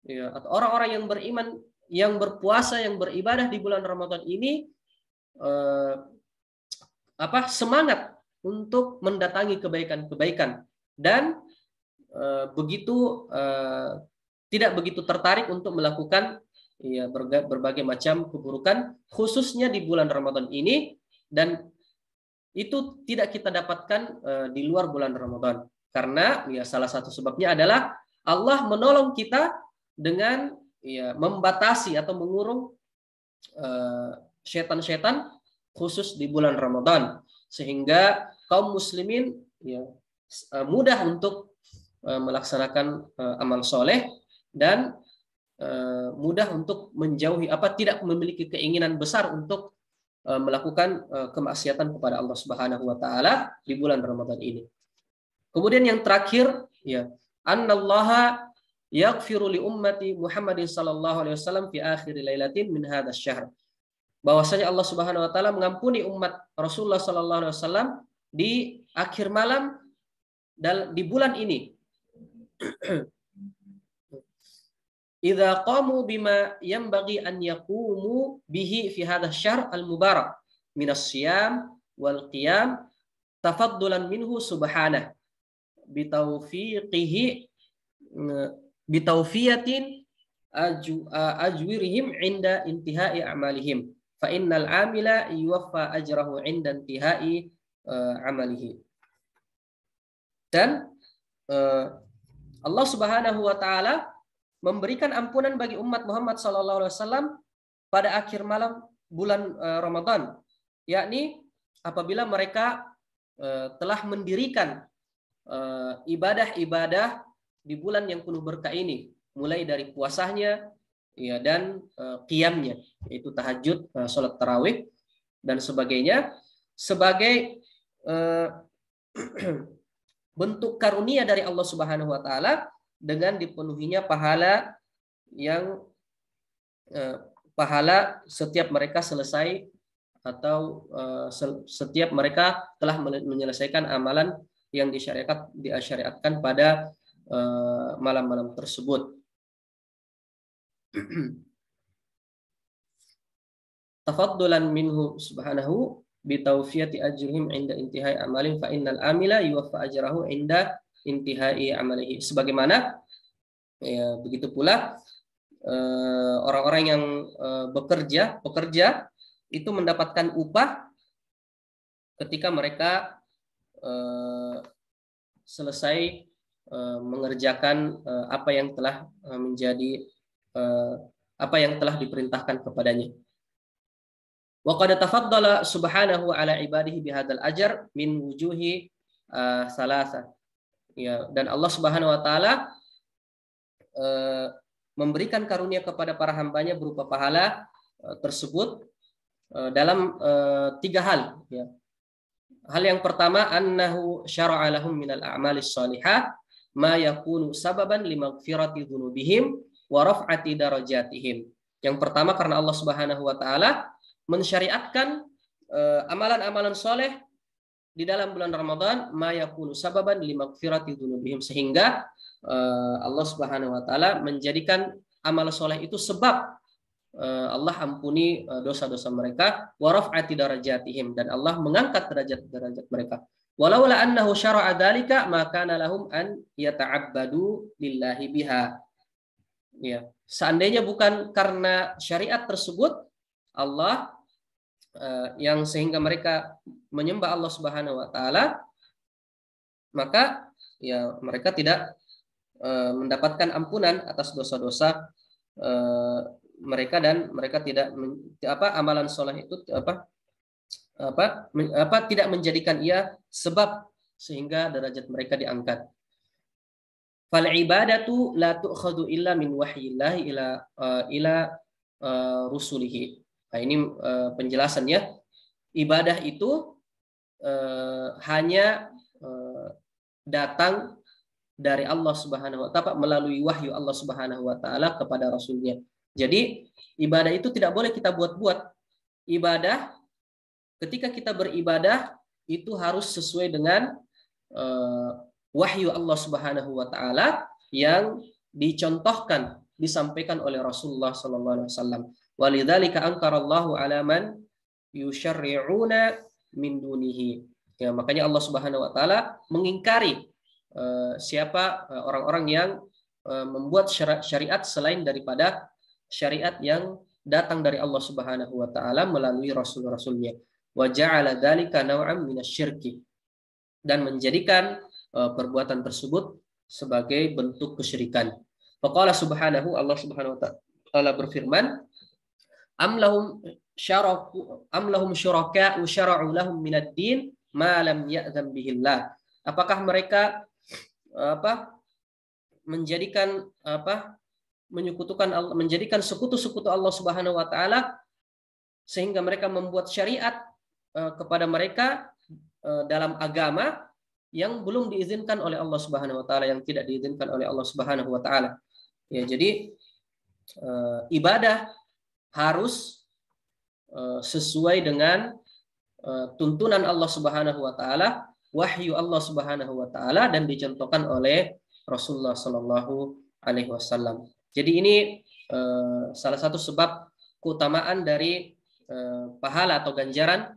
Speaker 1: ya, atau orang-orang yang beriman, yang berpuasa, yang beribadah di bulan Ramadan ini semangat untuk mendatangi kebaikan-kebaikan, dan tidak begitu tertarik untuk melakukan, ya, berbagai macam keburukan, khususnya di bulan Ramadan ini. Dan itu tidak kita dapatkan di luar bulan Ramadan, karena, ya, salah satu sebabnya adalah Allah menolong kita dengan, ya, membatasi atau mengurung setan-setan khusus di bulan Ramadan, sehingga kaum muslimin, ya, mudah untuk melaksanakan amal soleh, dan mudah untuk menjauhi, tidak memiliki keinginan besar untuk melakukan kemaksiatan kepada Allah Subhanahu wa taala di bulan Ramadan ini. Kemudian yang terakhir, ya, annallaha yaghfiru li ummati Muhammadin sallallahu alaihi wasallam fi akhir lailatin min hadzal syahr. Bahwasanya Allah Subhanahu wa taala mengampuni umat Rasulullah sallallahu alaihi wasallam di akhir malam di bulan ini. Idza qamu bima yanbaghi an yaqumu bihi fi hadzal syahr al-mubarak min as-siyam wal qiyam tafaddulan minhu subhanahu bitawfiyatin ajwirihim inda intihai a'malihim fa innal amila yuwaffa ajrahu inda intihai amalihi. Dan Allah Subhanahu wa taala memberikan ampunan bagi umat Muhammad SAW pada akhir malam bulan Ramadan, yakni apabila mereka telah mendirikan ibadah-ibadah di bulan yang penuh berkah ini, mulai dari puasanya, ya, dan qiyamnya, yaitu tahajud, sholat tarawih, dan sebagainya, sebagai bentuk karunia dari Allah Subhanahu wa taala, dengan dipenuhinya pahala setiap mereka selesai, atau setiap mereka telah menyelesaikan amalan yang disyariatkan pada malam-malam tersebut. Tafaddulan minhu subhanahu bitawfiyati ajrihim inda intihai amalin fa innal amila yuwaffa ajrahu inda intihai amalihi. Sebagaimana, ya, begitu pula orang-orang yang pekerja itu mendapatkan upah ketika mereka selesai mengerjakan apa yang telah apa yang telah diperintahkan kepadanya. Wa qad tafaddala subhanahu ala ibadihi bihadzal ajr min wujuhi salasa. Ya, dan Allah Subhanahu wa taala memberikan karunia kepada para hambanya berupa pahala tersebut dalam 3 hal, ya. Hal yang pertama, annahu syara'a lahum minal a'malis shalihah ma yakunu sababan limaghfirati dzunubihim wa raf'ati darajatihim. Yang pertama, karena Allah Subhanahu wa taala mensyariatkan amalan-amalan soleh di dalam bulan Ramadan, ma yakunu sababan limaghfirati dzunubihim, sehingga Allah Subhanahu wa taala menjadikan amal soleh itu sebab Allah ampuni dosa-dosa mereka, wa raf'ati darajatihim, dan Allah mengangkat derajat-derajat mereka. Walaula annahu syara'a dzalika ma kana lahum an yata'abbadu lillahi biha. Ya, seandainya bukan karena syariat tersebut Allah yang sehingga mereka menyembah Allah Subhanahu wa taala, maka ya mereka tidak mendapatkan ampunan atas dosa-dosa mereka, dan mereka tidak amalan soleh itu tidak menjadikan ia sebab sehingga derajat mereka diangkat. Fal ibadatu la tu'khadhu illa min wahyillahi ila rusulihi. Nah, ini penjelasannya. Ibadah itu hanya datang dari Allah Subhanahu wa taala melalui wahyu Allah Subhanahu wa taala kepada rasulnya. Jadi ibadah itu tidak boleh kita buat-buat. Ibadah, ketika kita beribadah itu harus sesuai dengan wahyu Allah Subhanahu wa taala yang dicontohkan, disampaikan oleh Rasulullah sallallahu alaihi wasallam. Walidzalika ankarallahu ala man yusyarri'una min dunihi. Ya, makanya Allah Subhanahu wa taala mengingkari siapa orang-orang yang membuat syariat selain daripada syariat yang datang dari Allah Subhanahu wa taala melalui rasul-rasulnya. Wa ja'ala dzalika naw'an minasyirki, dan menjadikan perbuatan tersebut sebagai bentuk kesyirikan. Faqala subhanahu, Allah Subhanahu wa taala berfirman, am lahum syuraka'u syara'u lahum minad din ma lam ya'zam bihillah. Apakah mereka menyekutukan Allah, menjadikan sekutu-sekutu Allah Subhanahu wa taala sehingga mereka membuat syariat kepada mereka dalam agama yang belum diizinkan oleh Allah Subhanahu wa taala, yang tidak diizinkan oleh Allah Subhanahu wa taala. Ya, jadi ibadah harus sesuai dengan tuntunan Allah Subhanahu wa taala, wahyu Allah Subhanahu wa taala, dan dicontohkan oleh Rasulullah sallallahu alaihi wasallam. Jadi ini salah satu sebab keutamaan dari pahala atau ganjaran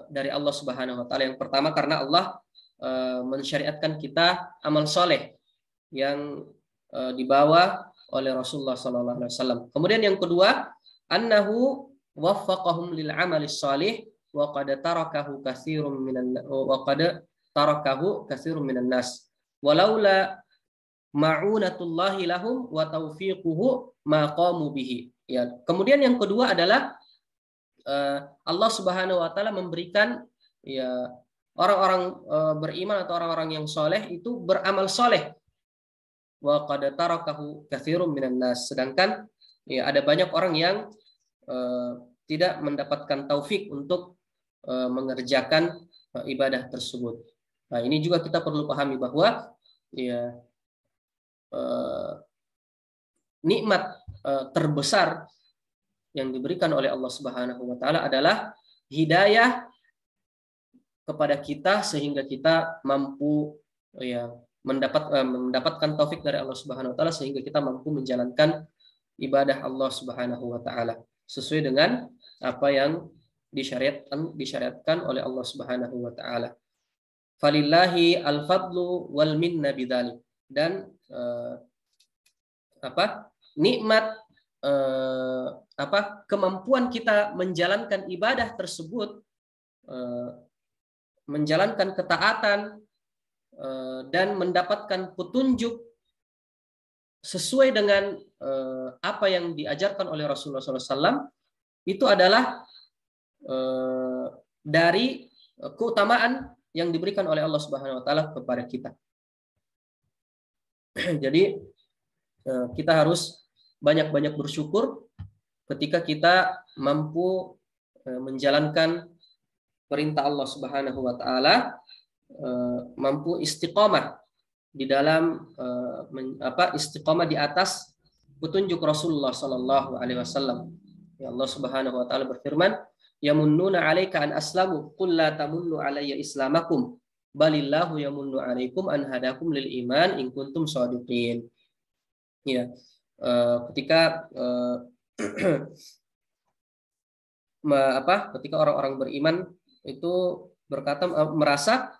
Speaker 1: dari Allah Subhanahu wa taala. Yang pertama karena Allah mensyariatkan kita amal soleh yang dibawa oleh Rasulullah sallallahu alaihi wasallam. Kemudian yang kedua, annahu waffaqahum lil amali shalih wa qad tarakahu katsirun minan nas walaula ma'unatullahi lahum wa taufiquhu ma qamu bihi. Ya, kemudian yang kedua adalah Allah Subhanahu wa taala memberikan ya orang-orang beriman atau orang-orang yang soleh itu beramal soleh. Wa qad tarakahu katsirun minan nas, sedangkan ya ada banyak orang yang tidak mendapatkan taufik untuk mengerjakan ibadah tersebut. Nah, ini juga kita perlu pahami bahwa ya nikmat terbesar yang diberikan oleh Allah Subhanahu wa taala adalah hidayah kepada kita sehingga kita mampu ya mendapatkan taufik dari Allah Subhanahu wa taala sehingga kita mampu menjalankan ibadah Allah Subhanahu wa taala sesuai dengan apa yang disyariatkan oleh Allah Subhanahu wa taala. Falillahi al-fadlu wal minna bidzalik. Dan nikmat kemampuan kita menjalankan ibadah tersebut, menjalankan ketaatan dan mendapatkan petunjuk sesuai dengan apa yang diajarkan oleh Rasulullah SAW, itu adalah dari keutamaan yang diberikan oleh Allah Subhanahu wa taala kepada kita. Jadi kita harus banyak-banyak bersyukur ketika kita mampu menjalankan perintah Allah Subhanahu wa taala, mampu istiqomah di dalam istiqomah di atas petunjuk Rasulullah sallallahu alaihi wasallam. Ya, Allah Subhanahu wa taala berfirman, yamunnuna 'alaika an aslamu qul la tamunnu 'alayya islamakum balillahu yamunnu 'alaikum an hadakum lil iman in kuntum shadiqin. Ya, ketika ketika orang-orang beriman itu berkata, merasa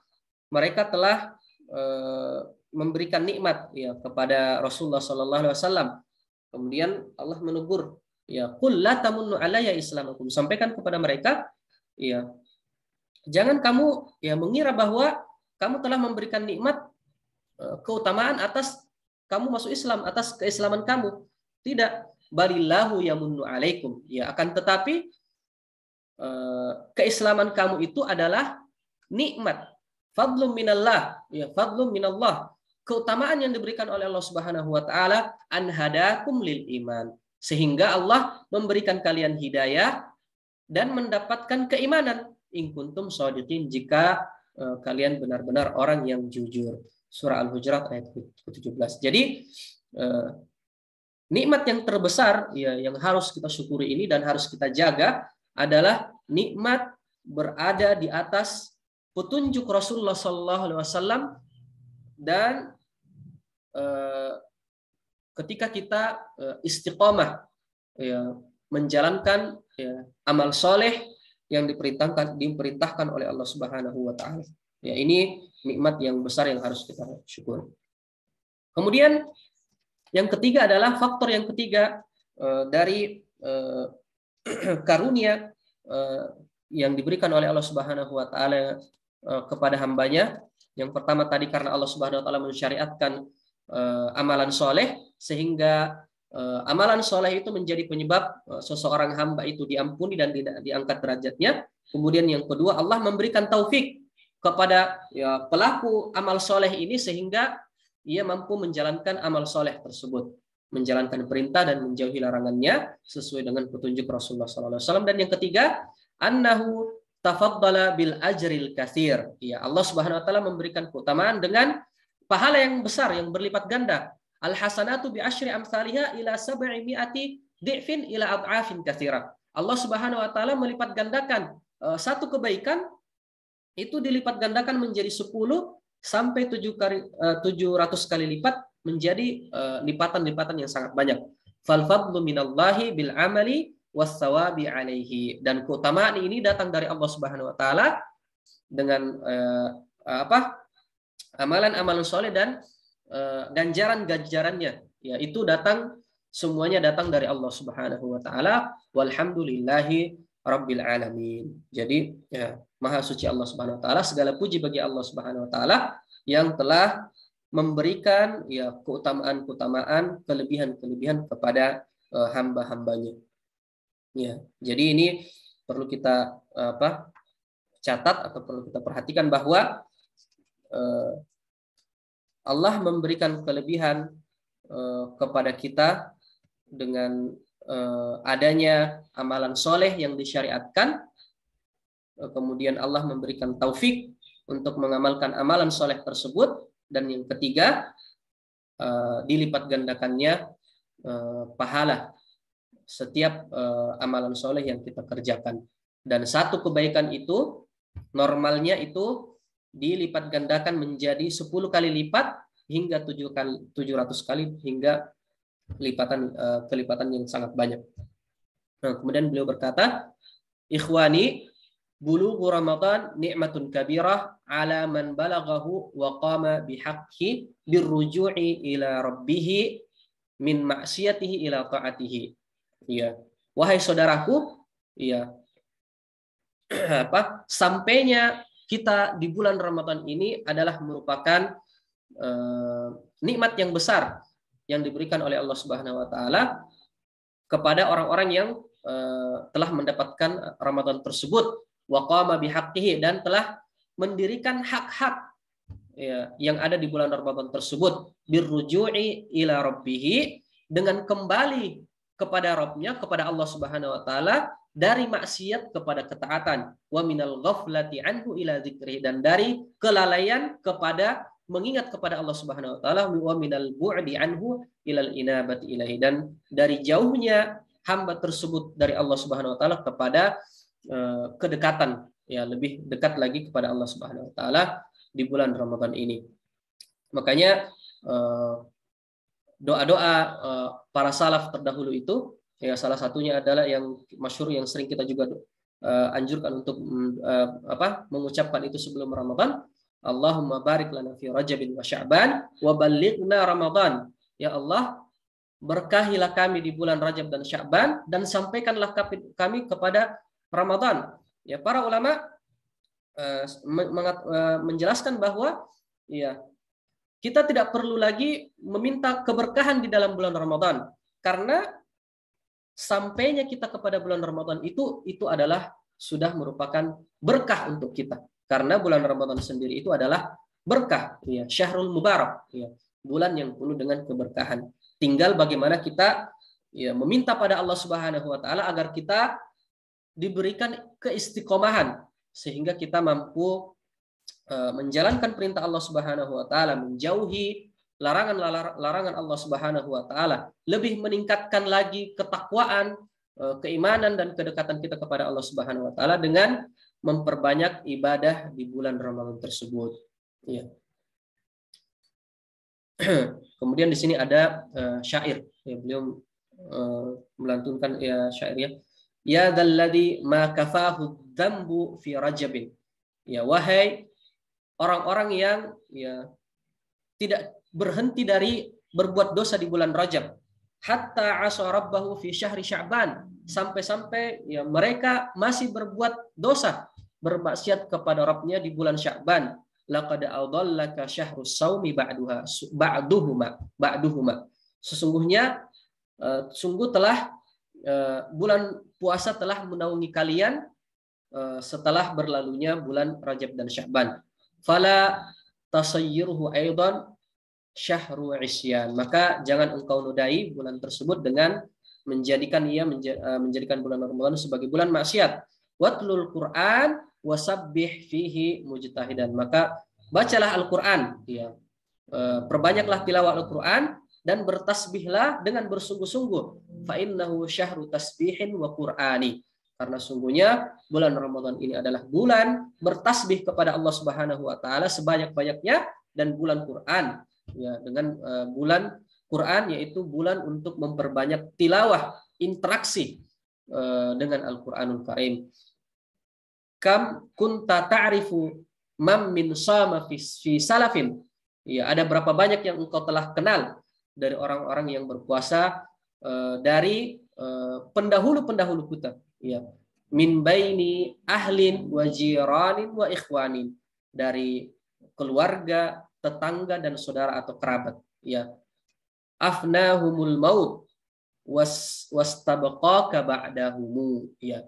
Speaker 1: mereka telah memberikan nikmat ya kepada Rasulullah Sallallahu Alaihi Wasallam. Kemudian Allah menegur, ya qul la tamunnu alayya islamakum, sampaikan kepada mereka, ya jangan kamu ya mengira bahwa kamu telah memberikan nikmat keutamaan atas kamu masuk Islam, atas keislaman kamu. Tidak, balillahu yamunnu alaikum, ya akan tetapi keislaman kamu itu adalah nikmat, fadlum minallah, ya fadlum minallah, keutamaan yang diberikan oleh Allah Subhanahu wa taala, an hadakum lil iman, sehingga Allah memberikan kalian hidayah dan mendapatkan keimanan, in kuntum shadiqin, jika kalian benar-benar orang yang jujur. Surah Al-Hujurat ayat ke-17. Jadi nikmat yang terbesar ya yang harus kita syukuri ini dan harus kita jaga adalah nikmat berada di atas petunjuk Rasulullah Sallallahu Alaihi Wasallam, dan ketika kita istiqomah ya, menjalankan ya, amal soleh yang diperintahkan oleh Allah Subhanahu Wa Taala. Ya, ini nikmat yang besar yang harus kita syukur. Kemudian yang ketiga adalah faktor yang ketiga dari karunia yang diberikan oleh Allah Subhanahu Wa Taala kepada hambanya. Yang pertama tadi, karena Allah Subhanahu Wa Taala mensyariatkan amalan soleh, sehingga amalan soleh itu menjadi penyebab seseorang hamba itu diampuni dan tidak diangkat derajatnya. Kemudian yang kedua, Allah memberikan taufik kepada ya, pelaku amal soleh ini sehingga ia mampu menjalankan amal soleh tersebut, menjalankan perintah dan menjauhi larangannya sesuai dengan petunjuk Rasulullah SAW. Dan yang ketiga, annahu tafaddala bil ajril katsir. Ya, Allah Subhanahu wa taala memberikan keutamaan dengan pahala yang besar yang berlipat ganda. Al hasanatu bi asyri amsalihha ila 700 di'fin ila ad'afin katsira. Allah Subhanahu wa taala melipat gandakan satu kebaikan itu dilipat gandakan menjadi 10 sampai 700 kali lipat, menjadi lipatan-lipatan yang sangat banyak. Fal fadlu minallahi bil amali was-sawabi alaihi. Dan keutamaan ini datang dari Allah Subhanahu wa taala dengan amalan-amalan soleh dan ganjaran-ganjarannya. Ya, itu semuanya datang dari Allah Subhanahu wa taala. Walhamdulillahi rabbil alamin. Jadi ya, maha suci Allah Subhanahu wa taala, segala puji bagi Allah Subhanahu wa taala yang telah memberikan ya keutamaan-keutamaan, kelebihan-kelebihan kepada hamba-hambanya. Ya, jadi ini perlu kita catat atau perlu kita perhatikan bahwa Allah memberikan kelebihan kepada kita dengan adanya amalan soleh yang disyariatkan. Kemudian Allah memberikan taufik untuk mengamalkan amalan soleh tersebut. Dan yang ketiga, dilipat gandakannya pahala setiap amalan soleh yang kita kerjakan. Dan satu kebaikan itu normalnya itu dilipat gandakan menjadi 10 kali lipat hingga 700 kali, hingga kelipatan yang sangat banyak. Nah, kemudian beliau berkata, ikhwani, bulughu Ramadan ni'matun kabirah ala man balaghahu wa qama bihaqqi birruju'i ila rabbih min maksiatihi ila ta'atihi. Ya, wahai saudaraku, ya, sampainya kita di bulan Ramadan ini adalah merupakan nikmat yang besar yang diberikan oleh Allah Subhanahu wa taala kepada orang-orang yang telah mendapatkan Ramadan tersebut, wa qama bihaqqihi, dan telah mendirikan hak-hak ya, yang ada di bulan Ramadan tersebut, birruju'i ila rabbih, dengan kembali kepada Rabbnya, kepada Allah Subhanahu wa taala, dari maksiat kepada ketaatan, wa minal ghaflati anhu ila dzikri, dan dari kelalaian kepada mengingat kepada Allah Subhanahu wa taala, wa minal bu'di anhu ilal inabati ilaihi, dan dari jauhnya hamba tersebut dari Allah Subhanahu wa taala kepada kedekatan, ya lebih dekat lagi kepada Allah Subhanahu wa taala di bulan Ramadan ini. Makanya doa-doa para salaf terdahulu itu Ya, salah satunya adalah yang masyhur yang sering kita juga anjurkan untuk mengucapkan itu sebelum Ramadan. Allahumma barik lana fi Rajabin wa Sya'ban wa ballighna Ramadan. Ya Allah, berkahilah kami di bulan Rajab dan Sya'ban dan sampaikanlah kami kepada Ramadan. Ya, para ulama menjelaskan bahwa ya kita tidak perlu lagi meminta keberkahan di dalam bulan Ramadan, karena sampainya kita kepada bulan Ramadan itu adalah sudah merupakan berkah untuk kita, karena bulan Ramadan sendiri itu adalah berkah, ya, syahrul mubarak, ya, bulan yang penuh dengan keberkahan. Tinggal bagaimana kita ya meminta pada Allah Subhanahu wa taala agar kita diberikan keistiqomahan sehingga kita mampu menjalankan perintah Allah Subhanahu wa taala, menjauhi larangan Allah Subhanahu wa taala, lebih meningkatkan lagi ketakwaan, keimanan dan kedekatan kita kepada Allah Subhanahu wa taala dengan memperbanyak ibadah di bulan Ramadan tersebut. Ya. Kemudian di sini ada syair, ya, beliau melantunkan ya syairnya. Ya dzalladzi ma kafahu dzambu fi Rajabin. Ya, wahai orang-orang yang ya tidak berhenti dari berbuat dosa di bulan Rajab, hatta asa rabbahu fi syahri Sya'ban, sampai-sampai ya mereka masih berbuat dosa, bermaksiat kepada Rabbnya di bulan Sya'ban. Laqad adallaka syahrus saumi ba'duhuma. Sesungguhnya sungguh telah bulan puasa telah menaungi kalian setelah berlalunya bulan Rajab dan Sya'ban. Fala tasayyirhu aidan syahru isyan. Maka jangan engkau nodai bulan tersebut dengan menjadikan bulan Ramadan sebagai bulan maksiat. Watlul Qur'an wasabbih fihi mujtahidan. Maka bacalah Al-Qur'an, ya. Perbanyaklah tilawah Al-Qur'an dan bertasbihlah dengan bersungguh-sungguh. Fa innahu syahru tasbihin wa qur'ani. Karena sungguhnya bulan Ramadan ini adalah bulan bertasbih kepada Allah Subhanahu wa taala sebanyak-banyaknya, dan bulan Quran, ya, dengan bulan Quran yaitu bulan untuk memperbanyak tilawah, interaksi dengan Al-Qur'anul Karim. Kam kunta ta'rifu mam min sama fi salafin. Ya, ada berapa banyak yang engkau telah kenal dari orang-orang yang berpuasa dari pendahulu-pendahulu kita, ya, min baini ahlin wa jiranin wa ikhwanin, dari keluarga, tetangga dan saudara atau kerabat, ya. Afnahumul maut wastabaqaka ba'dahumu, ya.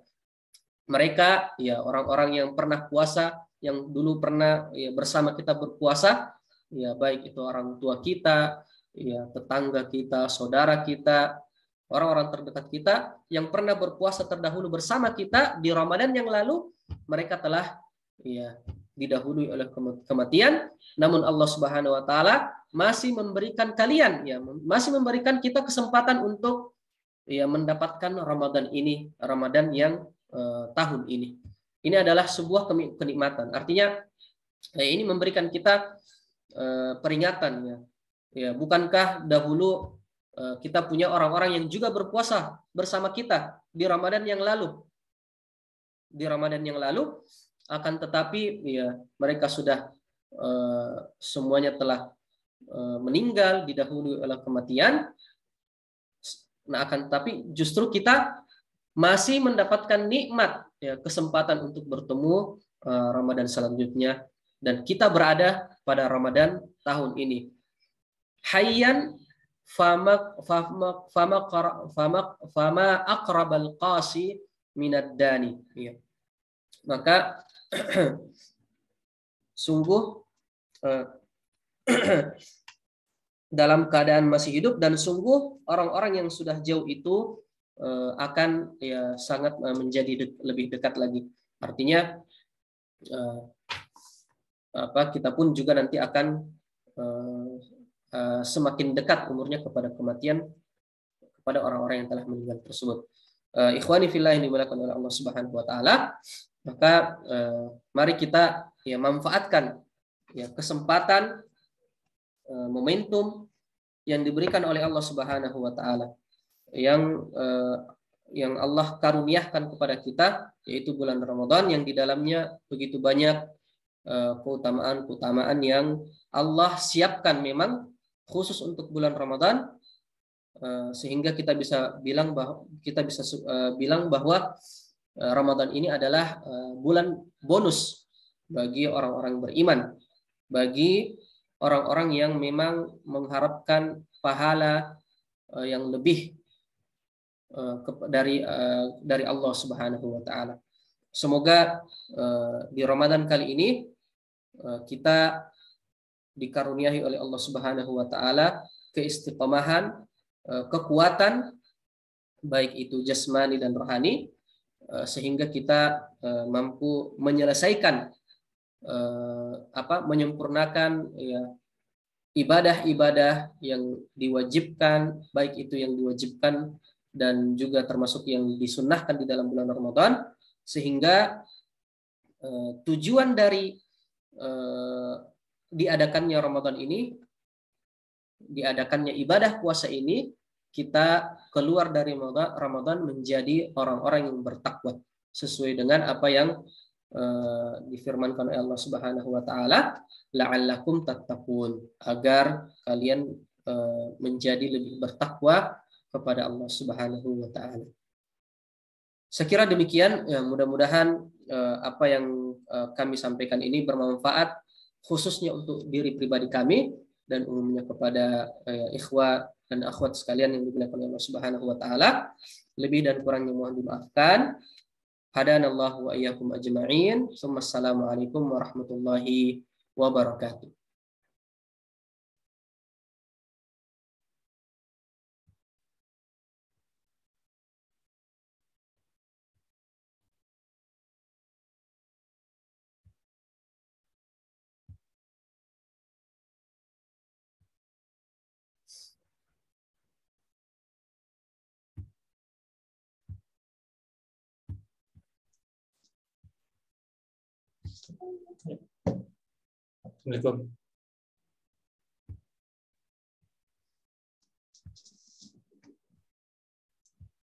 Speaker 1: Mereka ya orang-orang yang pernah puasa, yang dulu pernah ya bersama kita berpuasa, ya, baik itu orang tua kita, ya, tetangga kita, saudara kita, orang-orang terdekat kita yang pernah berpuasa terdahulu bersama kita di Ramadan yang lalu, mereka telah ya didahului oleh kematian, namun Allah Subhanahu wa taala masih memberikan kalian, ya, masih memberikan kita kesempatan untuk ya mendapatkan Ramadan ini, Ramadan yang tahun ini. Ini adalah sebuah kenikmatan. Artinya ini memberikan kita peringatan, ya. Ya, bukankah dahulu kita punya orang-orang yang juga berpuasa bersama kita di Ramadan yang lalu? Di Ramadan yang lalu, akan tetapi ya mereka sudah semuanya telah meninggal, didahului oleh kematian. Nah, akan tetapi justru kita masih mendapatkan nikmat, ya, kesempatan untuk bertemu Ramadan selanjutnya, dan kita berada pada Ramadan tahun ini. Hayyan fama aqrabal qasi minad dani, ya. Maka sungguh dalam keadaan masih hidup, dan sungguh orang-orang yang sudah jauh itu akan ya sangat menjadi lebih dekat lagi. Artinya kita pun juga nanti akan semakin dekat umurnya kepada kematian, kepada orang-orang yang telah meninggal tersebut. Ikhwani fillah yang dimuliakan oleh Allah Subhanahu wa taala, maka mari kita ya manfaatkan ya kesempatan, momentum yang diberikan oleh Allah Subhanahu wa taala. yang Allah karuniakan kepada kita, yaitu bulan Ramadan yang di dalamnya begitu banyak keutamaan-keutamaan yang Allah siapkan memang khusus untuk bulan Ramadan, sehingga kita bisa bilang bahwa Ramadan ini adalah bulan bonus bagi orang-orang beriman, bagi orang-orang yang memang mengharapkan pahala yang lebih dari Allah Subhanahu wa taala. Semoga di Ramadan kali ini kita dikaruniai oleh Allah Subhanahu wa taala keistiqomahan, kekuatan baik itu jasmani dan rohani, sehingga kita mampu menyelesaikan menyempurnakan ya ibadah-ibadah yang diwajibkan, baik itu yang diwajibkan dan juga termasuk yang disunnahkan di dalam bulan Ramadan, sehingga tujuan dari diadakannya Ramadan ini, diadakannya ibadah puasa ini, kita keluar dari Ramadan menjadi orang-orang yang bertakwa sesuai dengan apa yang difirmankan oleh Allah Subhanahu wa taala, la'allakum tattaqun, agar kalian menjadi lebih bertakwa kepada Allah Subhanahu wa taala. Saya kira demikian, ya, mudah-mudahan apa yang kami sampaikan ini bermanfaat khususnya untuk diri pribadi kami dan umumnya kepada ikhwah dan akhwat sekalian yang dimuliakan oleh Allah Subhanahu wa taala. Lebih dan kurangnya mohon dimaafkan. Hadanallahu wa iyyakum ajma'in. Assalamualaikum warahmatullahi wabarakatuh.
Speaker 2: Assalamualaikum.